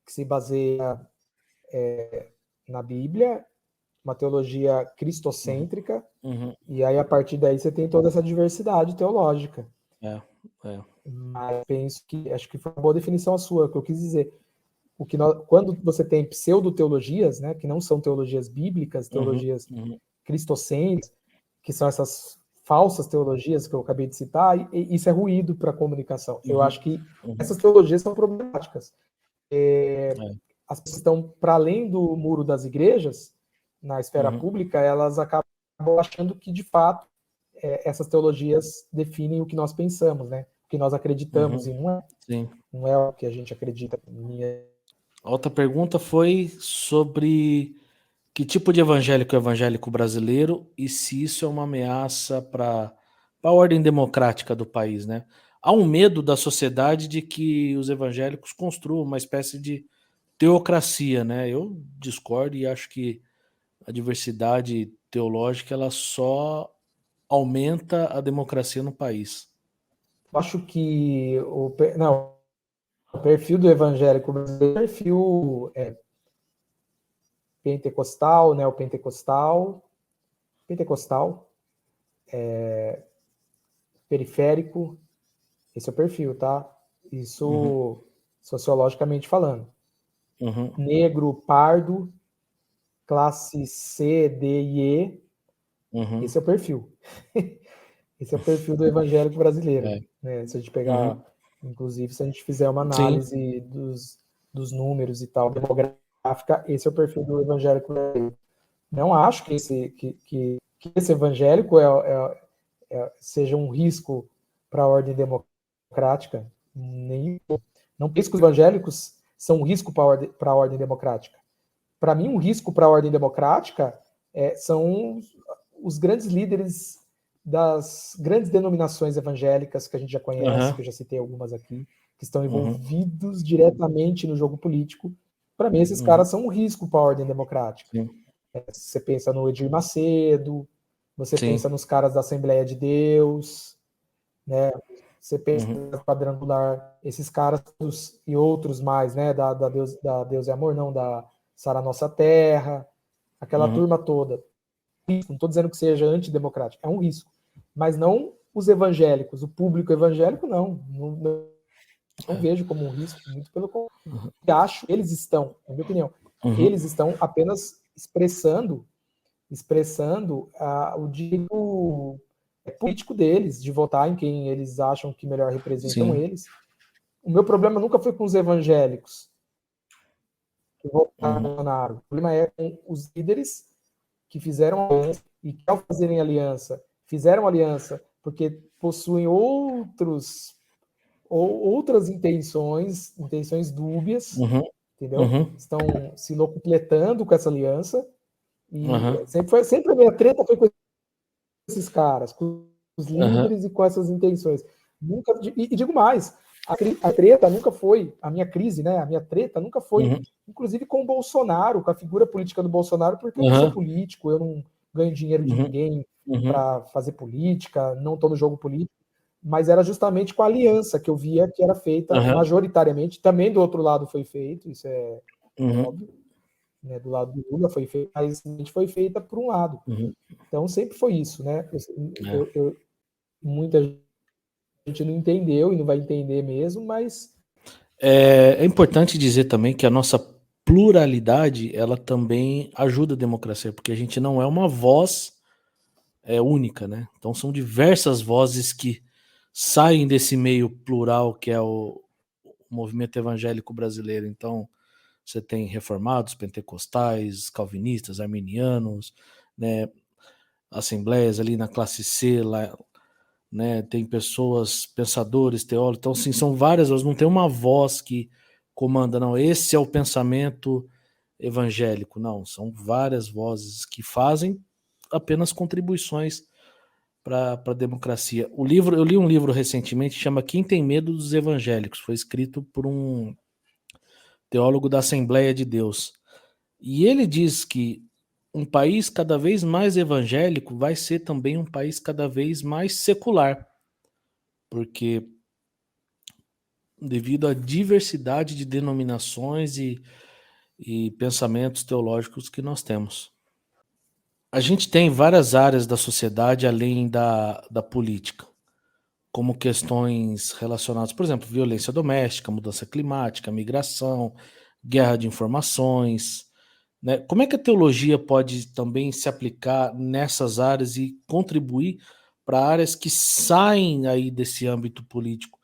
que se baseia na Bíblia, uma teologia cristocêntrica, e aí a partir daí você tem toda essa diversidade teológica. Mas penso que, acho que foi uma boa definição a sua, que eu quis dizer. Quando você tem pseudo-teologias, né, que não são teologias bíblicas, teologias cristocêntricas, que são essas falsas teologias que eu acabei de citar, e isso é ruído para a comunicação. Eu acho que essas teologias são problemáticas. As pessoas estão para além do muro das igrejas, na esfera pública, elas acabam achando que, de fato, essas teologias definem o que nós pensamos, né? O que nós acreditamos, e não é o que a gente acredita. Outra pergunta foi sobre que tipo de evangélico é o evangélico brasileiro e se isso é uma ameaça para a ordem democrática do país, né? Há um medo da sociedade de que os evangélicos construam uma espécie de teocracia, né? Eu discordo e acho que a diversidade teológica ela só aumenta a democracia no país. Acho que o perfil do evangélico brasileiro é o perfil pentecostal, neopentecostal, periférico. Esse é o perfil, tá? Isso sociologicamente falando. Negro, pardo, classe C, D e E. Esse é o perfil. Esse é o perfil do evangélico brasileiro. Né? Se a gente pegar, inclusive, se a gente fizer uma análise dos números e tal, demográfica, esse é o perfil do evangélico brasileiro. Não acho que que esse evangélico seja um risco para a ordem democrática. Não penso que os evangélicos são um risco para a ordem democrática. Para mim, um risco para a ordem democrática são os grandes líderes das grandes denominações evangélicas que a gente já conhece, que eu já citei algumas aqui, que estão envolvidos diretamente no jogo político. Para mim, esses caras são um risco para a ordem democrática. Você pensa no Edir Macedo, você pensa nos caras da Assembleia de Deus, né? Você pensa no Quadrangular, esses caras e outros mais, né? Da Deus é Amor, não, da Sara Nossa Terra, aquela turma toda. Não estou dizendo que seja antidemocrático, é um risco. Mas não os evangélicos, o público evangélico, não vejo como um risco, muito pelo contrário. Acho que eles estão, na minha opinião, eles estão apenas expressando o direito político deles, de votar em quem eles acham que melhor representam eles. O meu problema nunca foi com os evangélicos que votaram no Bolsonaro. O problema é com os líderes que fizeram aliança e que, ao fazerem aliança, fizeram aliança porque possuem outras intenções dúbias, entendeu? Estão se locupletando com essa aliança. E sempre a minha treta foi com esses caras, com os líderes e com essas intenções. E digo mais, a treta nunca foi, a minha crise, né? A minha treta nunca foi, inclusive com o Bolsonaro, com a figura política do Bolsonaro, porque eu não sou político, eu não ganho dinheiro de ninguém para fazer política, não estou no jogo político, mas era justamente com a aliança que eu via que era feita majoritariamente, também do outro lado foi feito, isso é óbvio, né? Do lado do Lula foi feita, mas foi feita por um lado. Então sempre foi isso, né? Muita gente não entendeu e não vai entender mesmo, mas é importante dizer também que a nossa pluralidade, ela também ajuda a democracia, porque a gente não é uma voz única, né? Então são diversas vozes que saem desse meio plural que é o movimento evangélico brasileiro. Então você tem reformados, pentecostais, calvinistas, arminianos, né? Assembleias ali na classe C, lá, né? Tem pessoas, pensadores, teólogos. Então, sim, são várias vozes. Não tem uma voz que comanda, não. Esse é o pensamento evangélico. Não, são várias vozes que fazem apenas contribuições para a democracia. Eu li um livro recentemente que chama Quem Tem Medo dos Evangélicos. Foi escrito por um teólogo da Assembleia de Deus. E ele diz que um país cada vez mais evangélico vai ser também um país cada vez mais secular, porque devido à diversidade de denominações e pensamentos teológicos que nós temos. A gente tem várias áreas da sociedade além da política, como questões relacionadas, por exemplo, violência doméstica, mudança climática, migração, guerra de informações, né? Como é que a teologia pode também se aplicar nessas áreas e contribuir para áreas que saem aí desse âmbito político?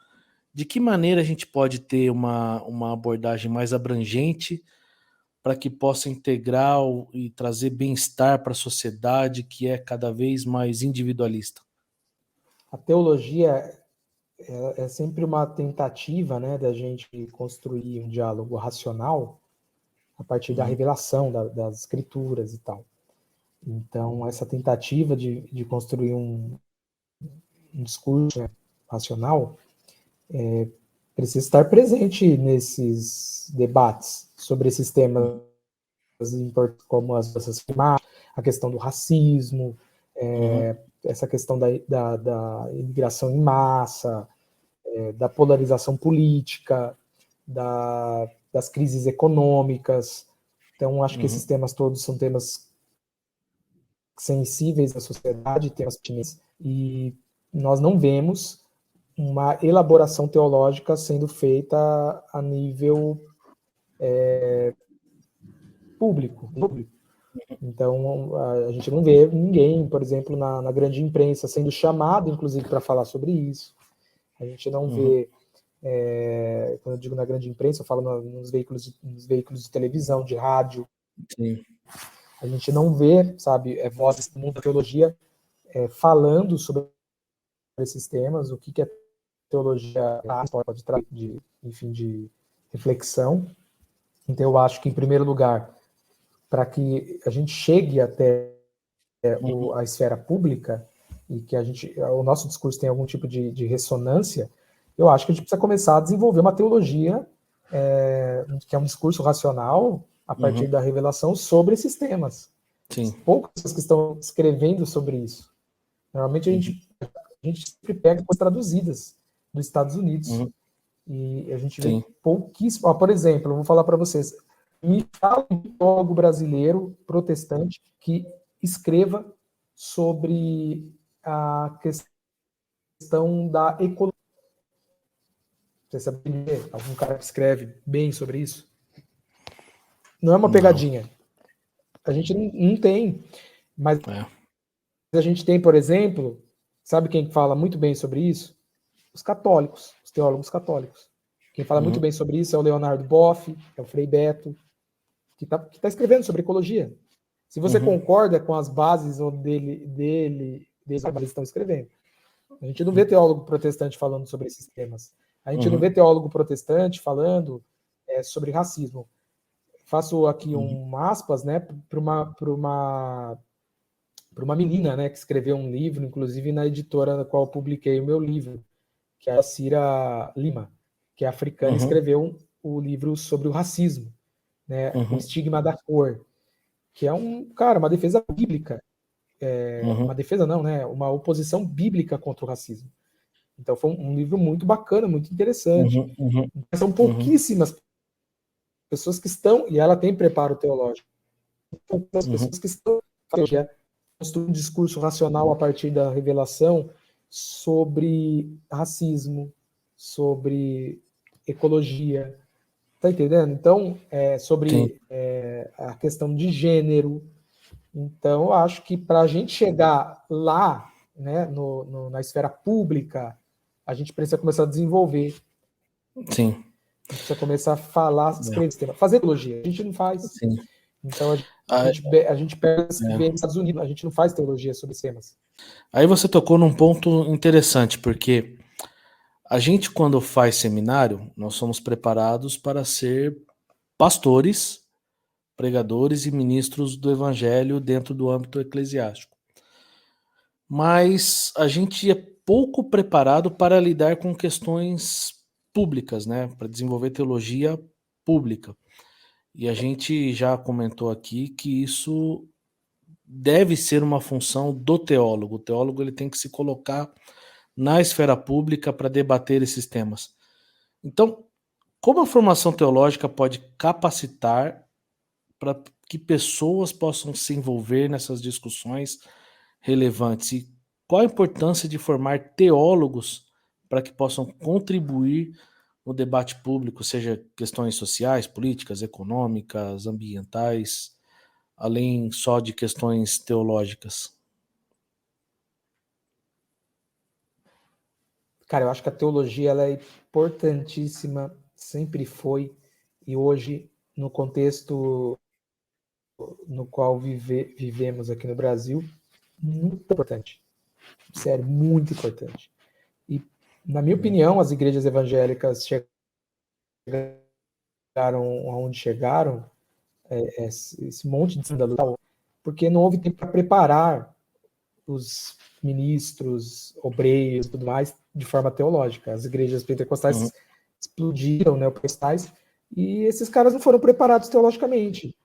De que maneira a gente pode ter uma abordagem mais abrangente para que possa integrar e trazer bem-estar para a sociedade que é cada vez mais individualista? a teologia é sempre uma tentativa, né, da gente construir um diálogo racional a partir da revelação das escrituras e tal. Então, essa tentativa de construir um discurso, né, racional precisa estar presente nesses debates sobre esses temas importantes, como as mudanças climáticas, a questão do racismo, essa questão da imigração em massa, da polarização política, das crises econômicas. Então, acho que esses temas todos são temas sensíveis à sociedade, temas pertinentes, e nós não vemos uma elaboração teológica sendo feita a nível público. Então, a gente não vê ninguém, por exemplo, na grande imprensa sendo chamado, inclusive, para falar sobre isso. A gente não vê, quando eu digo na grande imprensa, eu falo nos veículos de televisão, de rádio. Sim. A gente não vê, sabe, vozes do mundo da teologia falando sobre esses temas, o que é teologia pode trazer de reflexão. Então, eu acho que, em primeiro lugar, para que a gente chegue até a esfera pública e que o nosso discurso tenha algum tipo de ressonância, eu acho que a gente precisa começar a desenvolver uma teologia que é um discurso racional a partir da revelação sobre esses temas. Sim. Poucas pessoas que estão escrevendo sobre isso. Normalmente a gente sempre pega coisas traduzidas dos Estados Unidos. E a gente vê pouquíssimo. Por exemplo, eu vou falar para vocês. Me fala um teólogo brasileiro protestante que escreva sobre a questão da ecologia. Você sabe algum cara que escreve bem sobre isso? Não é uma pegadinha. A gente não tem. Mas a gente tem, por exemplo, sabe quem fala muito bem sobre isso? Os católicos, os teólogos católicos. Quem fala muito bem sobre isso é o Leonardo Boff, é o Frei Beto, que tá escrevendo sobre ecologia. Se você concorda com as bases deles eles estão escrevendo. A gente não vê teólogo protestante falando sobre esses temas. A gente não vê teólogo protestante falando sobre racismo. Faço aqui aspas, né, para uma menina, né, que escreveu um livro, inclusive na editora na qual eu publiquei o meu livro, que é a Cira Lima, que é africana, escreveu o livro sobre o racismo, né, o estigma da cor, que é uma defesa bíblica, uma defesa não, né, uma oposição bíblica contra o racismo. Então foi um livro muito bacana, muito interessante. São pouquíssimas pessoas que estão, e ela tem preparo teológico, poucas pessoas que estão construindo um discurso racional a partir da revelação sobre racismo, sobre ecologia, tá entendendo? Então, sobre a questão de gênero. Então, eu acho que para a gente chegar lá, né, na esfera pública, a gente precisa começar a desenvolver. Sim. A gente precisa começar a falar, escrever esse tema. Fazer teologia. A gente não faz. Sim. Então, a gente pega nos Estados Unidos, a gente não faz teologia sobre temas. Aí você tocou num ponto interessante, porque a gente, quando faz seminário, nós somos preparados para ser pastores, pregadores e ministros do evangelho dentro do âmbito eclesiástico. Mas a gente é pouco preparado para lidar com questões públicas, né? Para desenvolver teologia pública. E a gente já comentou aqui que isso deve ser uma função do teólogo. O teólogo ele tem que se colocar na esfera pública para debater esses temas. Então, como a formação teológica pode capacitar para que pessoas possam se envolver nessas discussões relevantes? E qual a importância de formar teólogos para que possam contribuir no debate público, seja questões sociais, políticas, econômicas, ambientais, além só de questões teológicas? Cara, eu acho que a teologia ela é importantíssima, sempre foi, e hoje, no contexto no qual vivemos aqui no Brasil, muito importante. Sério, muito importante. E, na minha opinião, as igrejas evangélicas chegaram aonde chegaram, esse monte de escândalo, porque não houve tempo para preparar os ministros, obreiros e tudo mais de forma teológica. As igrejas pentecostais explodiram, né, pentecostais, e esses caras não foram preparados teologicamente.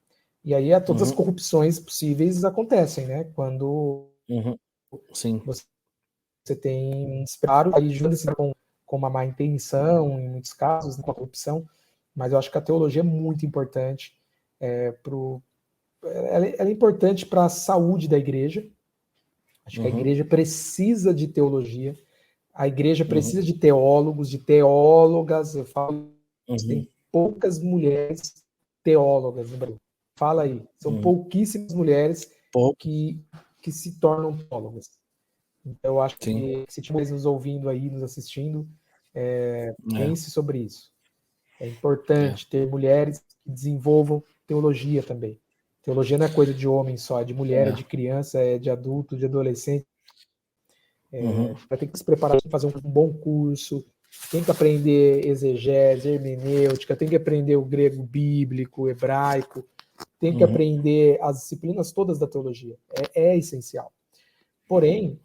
E aí todas as corrupções possíveis acontecem, né? Quando Sim. você tem um despreparo, aí junta-se com uma má intenção, em muitos casos, com a corrupção, mas eu acho que a teologia é muito importante. Ela é importante para a saúde da igreja. Acho que a igreja precisa de teologia, a igreja precisa de teólogos, de teólogas. Eu falo, tem poucas mulheres teólogas no Brasil. Fala aí, são pouquíssimas mulheres que se tornam teólogas. Então, eu acho que se tiver nos ouvindo aí, nos assistindo, pense sobre isso. É importante ter mulheres que desenvolvam teologia também. Teologia não é coisa de homem só, é de mulher, é de criança, é de adulto, de adolescente. Vai ter que se preparar para fazer um bom curso, tem que aprender exegese, hermenêutica, tem que aprender o grego bíblico, o hebraico, tem que aprender as disciplinas todas da teologia. É essencial. Porém,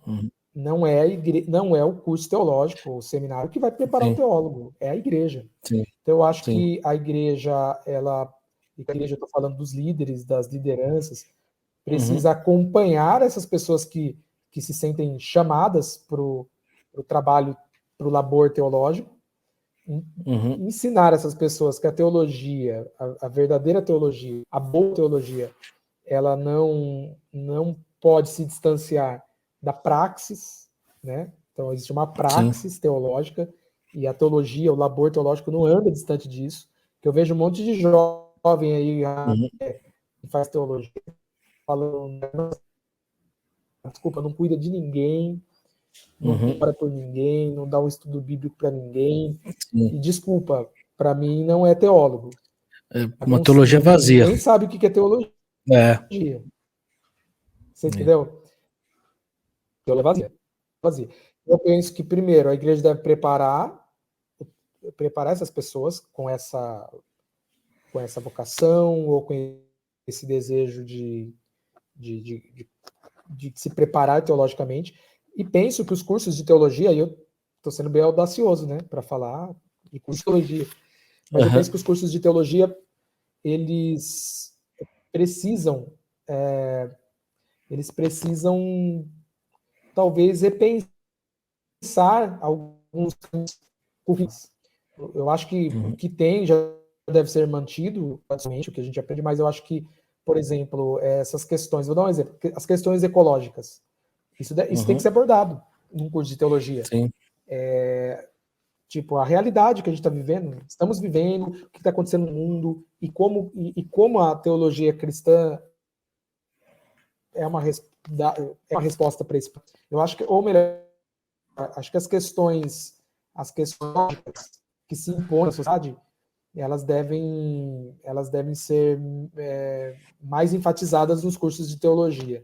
não é o curso teológico, o seminário que vai preparar o teólogo, é a igreja. Sim. Então, eu acho que a igreja, e a igreja, eu estou falando dos líderes, das lideranças, precisa acompanhar essas pessoas que se sentem chamadas para o trabalho, para o labor teológico, ensinar essas pessoas que a teologia, a verdadeira teologia, a boa teologia, ela não pode se distanciar da praxis, né? Então, existe uma praxis teológica e a teologia, o labor teológico não anda distante disso, que eu vejo um monte de jovem aí que faz teologia, falando, desculpa, não cuida de ninguém, não ora por ninguém, não dá um estudo bíblico para ninguém, e desculpa, para mim não é teólogo. É uma teologia vazia. Nem sabe o que é teologia. Você entendeu? Teologia vazia. Eu penso que, primeiro, a igreja deve preparar essas pessoas com essa vocação ou com esse desejo de se preparar teologicamente. E penso que os cursos de teologia, e eu estou sendo bem audacioso, né, para falar de curso de teologia, mas eu penso que os cursos de teologia, eles precisam talvez repensar alguns currículos. Eu acho que o que tem já deve ser mantido, o que a gente aprende, mas eu acho que, por exemplo, essas questões, vou dar um exemplo, as questões ecológicas, isso tem que ser abordado num curso de teologia. Tipo, a realidade que a gente está vivendo, estamos vivendo, o que está acontecendo no mundo, e como a teologia cristã é uma resposta para isso. Eu acho que, ou melhor, acho que as questões que se impõem na sociedade, elas devem ser mais enfatizadas nos cursos de teologia.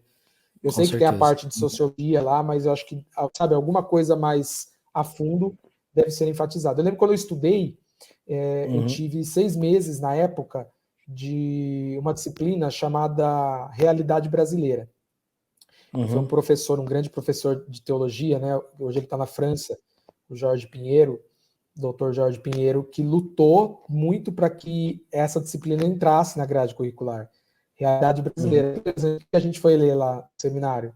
Eu sei que tem a parte de sociologia lá, mas eu acho que, sabe, alguma coisa mais a fundo deve ser enfatizada. Eu lembro quando eu estudei, eu tive 6 meses na época de uma disciplina chamada Realidade Brasileira. Foi um professor, um grande professor de teologia, né? Hoje ele está na França, o Jorge Pinheiro, Dr. Jorge Pinheiro, que lutou muito para que essa disciplina entrasse na grade curricular. Realidade Brasileira. Que a gente foi ler lá no seminário.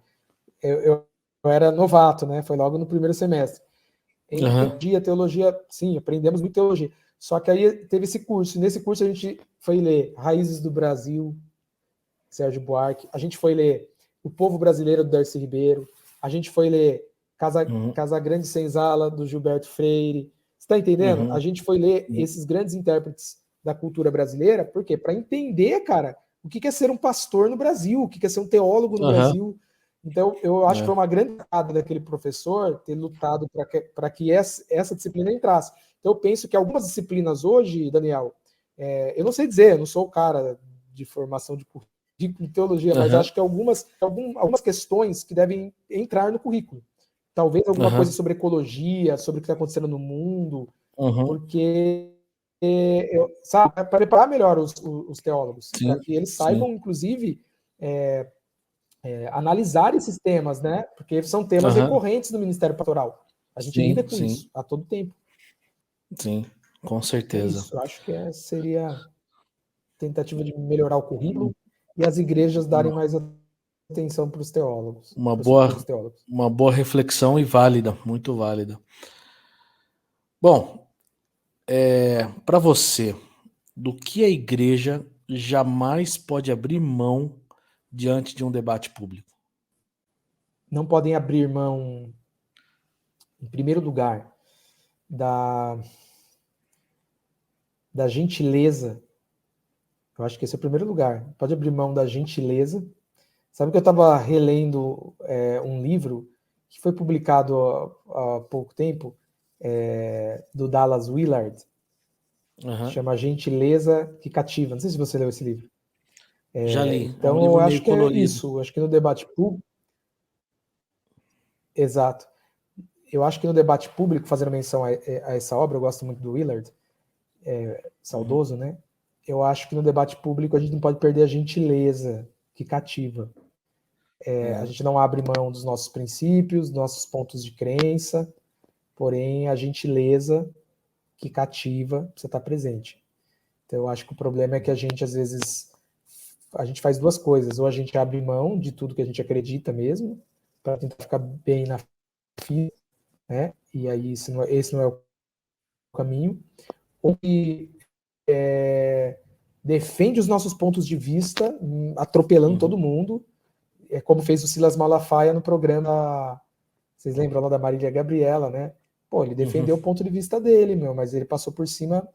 Eu era novato, né? Foi logo no primeiro semestre. Em teologia, sim, aprendemos muito teologia. Só que aí teve esse curso. Nesse curso a gente foi ler Raízes do Brasil, Sérgio Buarque. A gente foi ler O Povo Brasileiro, do Darcy Ribeiro. A gente foi ler Casa Grande Senzala, do Gilberto Freire. Você está entendendo? A gente foi ler esses grandes intérpretes da cultura brasileira, por quê? Para entender, cara, o que é ser um pastor no Brasil, o que é ser um teólogo no Brasil. Então, eu acho que foi uma grande parada daquele professor ter lutado para que essa disciplina entrasse. Então, eu penso que algumas disciplinas hoje, Daniel, eu não sei dizer, eu não sou o cara de formação de teologia, mas acho que algumas questões que devem entrar no currículo. Talvez alguma coisa sobre ecologia, sobre o que está acontecendo no mundo, porque sabe, para preparar melhor os teólogos, para que eles saibam, inclusive, analisar esses temas, né? Porque são temas recorrentes no Ministério Pastoral. A gente lida com isso a todo tempo. Sim, com certeza. Isso, eu acho que seria tentativa de melhorar o currículo e as igrejas darem mais atenção para os teólogos. Uma boa reflexão e válida, muito válida. Bom, para você, do que a igreja jamais pode abrir mão diante de um debate público? Não podem abrir mão, em primeiro lugar, da gentileza. Eu acho que esse é o primeiro lugar. Pode abrir mão da gentileza. Sabe que eu estava relendo um livro que foi publicado há pouco tempo, do Dallas Willard, chama Gentileza que Cativa. Não sei se você leu esse livro. Já li, é um Então, eu livro acho meio que é colorido. isso. Eu acho que no debate público, exato. Eu acho que no debate público, fazendo menção a essa obra, eu gosto muito do Willard, Uhum, saudoso, né? Eu acho que no debate público a gente não pode perder a gentileza que cativa. A gente não abre mão dos nossos princípios, dos nossos pontos de crença, porém a gentileza que cativa precisa estar presente. Então eu acho que o problema é que a gente, às vezes, a gente faz duas coisas. Ou a gente abre mão de tudo que a gente acredita mesmo, para tentar ficar bem na fila, né? E aí esse não é o caminho. Ou que defende os nossos pontos de vista, atropelando todo uhum, mundo, como fez o Silas Malafaia no programa. Vocês lembram lá da Marília Gabriela, né? Pô, ele uhum. defendeu o ponto de vista dele, meu, mas ele passou por cima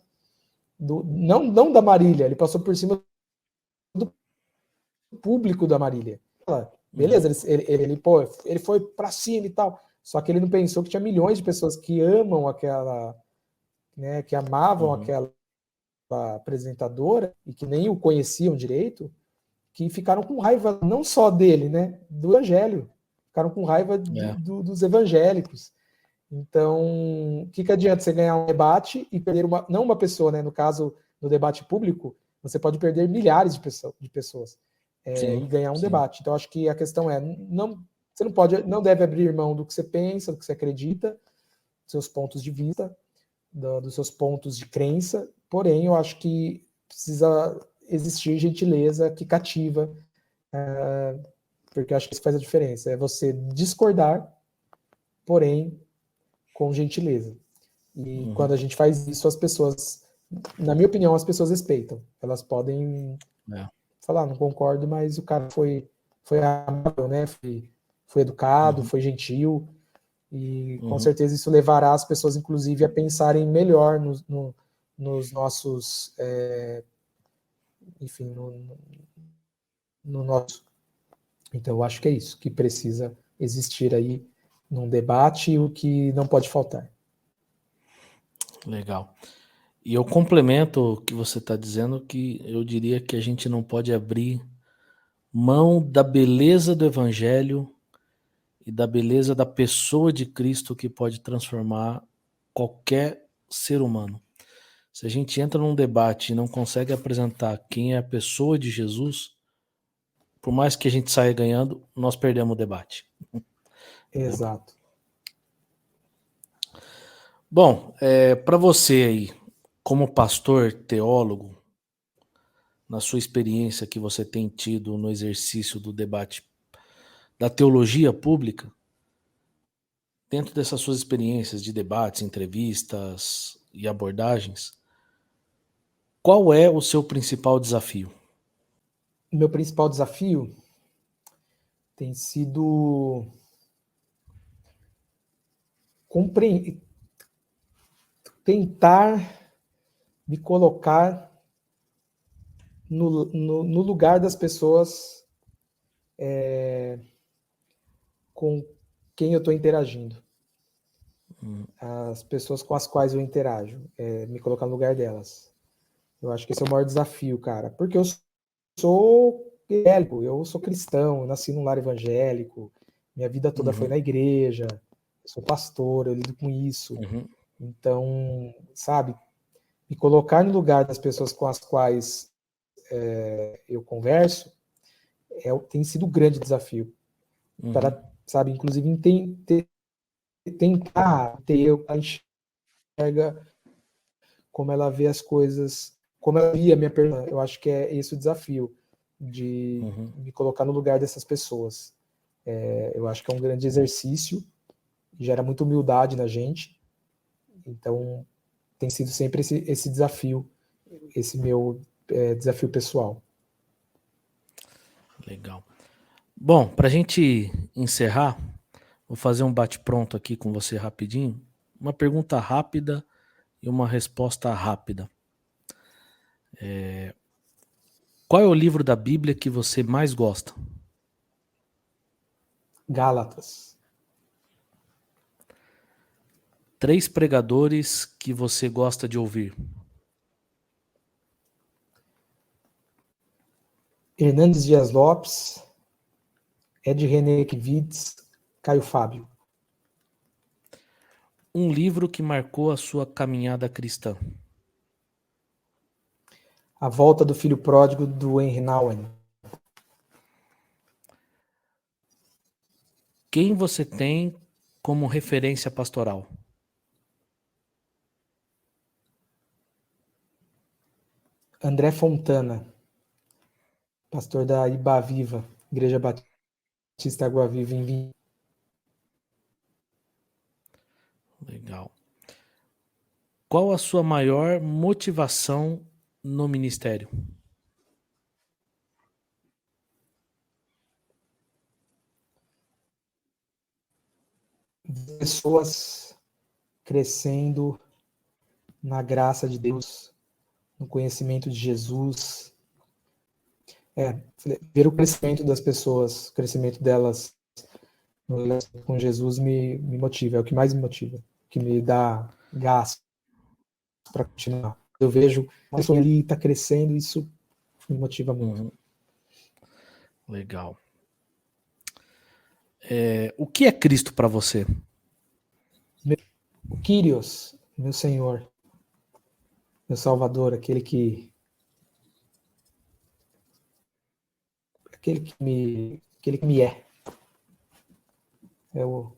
não da Marília, ele passou por cima do público da Marília. Uhum, Beleza, pô, ele foi pra cima e tal. Só que ele não pensou que tinha milhões de pessoas que amam aquela, né, que amavam uhum. aquela apresentadora e que nem o conheciam direito, que ficaram com raiva não só dele, né, do evangelho. Ficaram com raiva É, dos evangélicos. Então, o que adianta você ganhar um debate e perder não uma pessoa, né? No caso, no debate público, você pode perder milhares de pessoas e sim, ganhar um sim. debate. Então, acho que a questão é, você não deve abrir mão do que você pensa, do que você acredita, dos seus pontos de vista, dos seus pontos de crença. Porém, eu acho que precisa existir gentileza que cativa, porque eu acho que isso faz a diferença. É você discordar, porém com gentileza. E Uhum, quando a gente faz isso, as pessoas, na minha opinião, as pessoas respeitam. Elas podem é, falar, não concordo, mas o cara foi amável, né? Foi educado, uhum, foi gentil. E com uhum. certeza isso levará as pessoas, inclusive, a pensarem melhor nos nossos, enfim, no nosso. Então, eu acho que é isso que precisa existir aí num debate e o que não pode faltar. Legal. E eu complemento o que você está dizendo, que eu diria que a gente não pode abrir mão da beleza do Evangelho e da beleza da pessoa de Cristo que pode transformar qualquer ser humano. Se a gente entra num debate e não consegue apresentar quem é a pessoa de Jesus, por mais que a gente saia ganhando, nós perdemos o debate. Entendeu? Exato. Bom, para você aí, como pastor, teólogo, na sua experiência que você tem tido no exercício do debate da teologia pública, dentro dessas suas experiências de debates, entrevistas e abordagens, qual é o seu principal desafio? O meu principal desafio tem sido tentar me colocar no lugar das pessoas com quem eu estou interagindo, as pessoas com as quais eu interajo, me colocar no lugar delas. Eu acho que esse é o maior desafio, cara, porque eu sou evangélico, eu sou cristão, eu nasci num lar evangélico, minha vida toda foi Uhum, na igreja, eu sou pastor, eu lido com isso. uhum, Então, sabe, me colocar no lugar das pessoas com as quais eu converso tem sido um grande desafio uhum, para, sabe, inclusive tentar ter a enxerga como ela vê as coisas, como ela via a minha pergunta. Eu acho que é esse o desafio de uhum. me colocar no lugar dessas pessoas. Eu acho que é um grande exercício, gera muita humildade na gente. Então, tem sido sempre esse desafio, esse meu desafio pessoal. Legal. Bom, para a gente encerrar, vou fazer um bate-pronto aqui com você rapidinho. Uma pergunta rápida e uma resposta rápida. Qual é o livro da Bíblia que você mais gosta? Gálatas. 3 pregadores que você gosta de ouvir. Hernandes Dias Lopes, Ed René Kivitz, Caio Fábio. Um livro que marcou a sua caminhada cristã. A Volta do Filho Pródigo, do Henry Nouwen. Quem você tem como referência pastoral? André Fontana, pastor da Iba Viva, Igreja Batista Água Viva em Vinho. Legal. Qual a sua maior motivação no ministério? Pessoas crescendo na graça de Deus, no conhecimento de Jesus. Ver o crescimento das pessoas, o crescimento delas com Jesus me motiva, é o que mais me motiva, que me dá gás para continuar. Eu vejo a pessoa ali está crescendo, isso me motiva muito. Legal. O que é Cristo para você? O Kyrios, meu Senhor, meu Salvador, aquele que me é. É o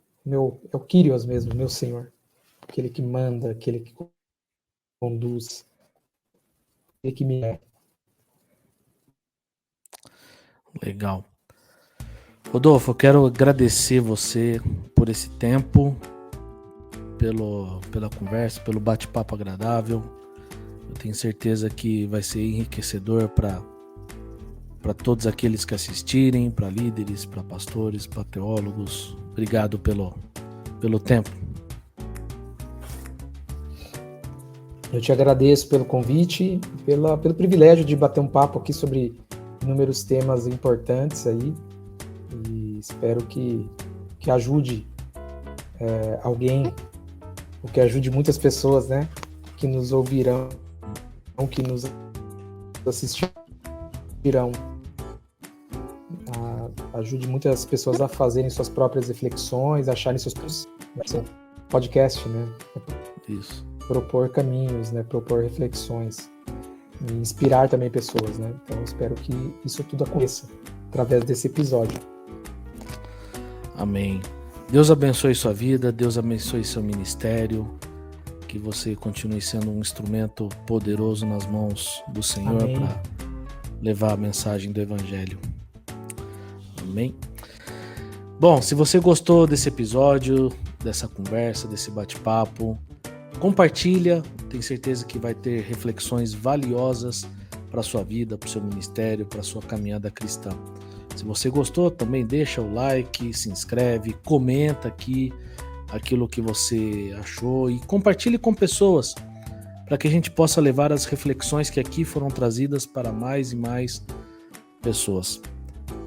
Kyrios mesmo, meu Senhor. Aquele que manda, aquele que conduz, aquele que me é. Legal. Rodolfo, eu quero agradecer você por esse tempo, pela conversa, pelo bate-papo agradável. Eu tenho certeza que vai ser enriquecedor para todos aqueles que assistirem, para líderes, para pastores, para teólogos. Obrigado pelo tempo. Eu te agradeço pelo convite, pelo privilégio de bater um papo aqui sobre inúmeros temas importantes aí, e espero que ajude alguém, ou que ajude muitas pessoas, né, que nos ouvirão, que nos assistirão. Ajude muitas pessoas a fazerem suas próprias reflexões, acharem seus podcast, né? Isso. Propor caminhos, né? Propor reflexões e inspirar também pessoas, né? Então espero que isso tudo aconteça através desse episódio. Amém. Deus abençoe sua vida, Deus abençoe seu ministério, que você continue sendo um instrumento poderoso nas mãos do Senhor para levar a mensagem do Evangelho. Amém. Bom, se você gostou desse episódio, dessa conversa, desse bate-papo, compartilha, tenho certeza que vai ter reflexões valiosas para a sua vida, para o seu ministério, para a sua caminhada cristã. Se você gostou, também deixa o like, se inscreve, comenta aqui aquilo que você achou e compartilhe com pessoas para que a gente possa levar as reflexões que aqui foram trazidas para mais e mais pessoas.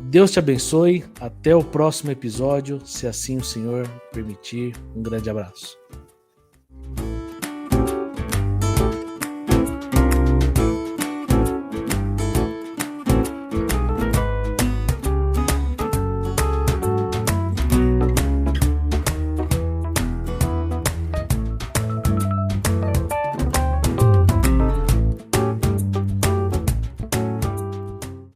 Deus te abençoe, até o próximo episódio, se assim o Senhor permitir. Um grande abraço.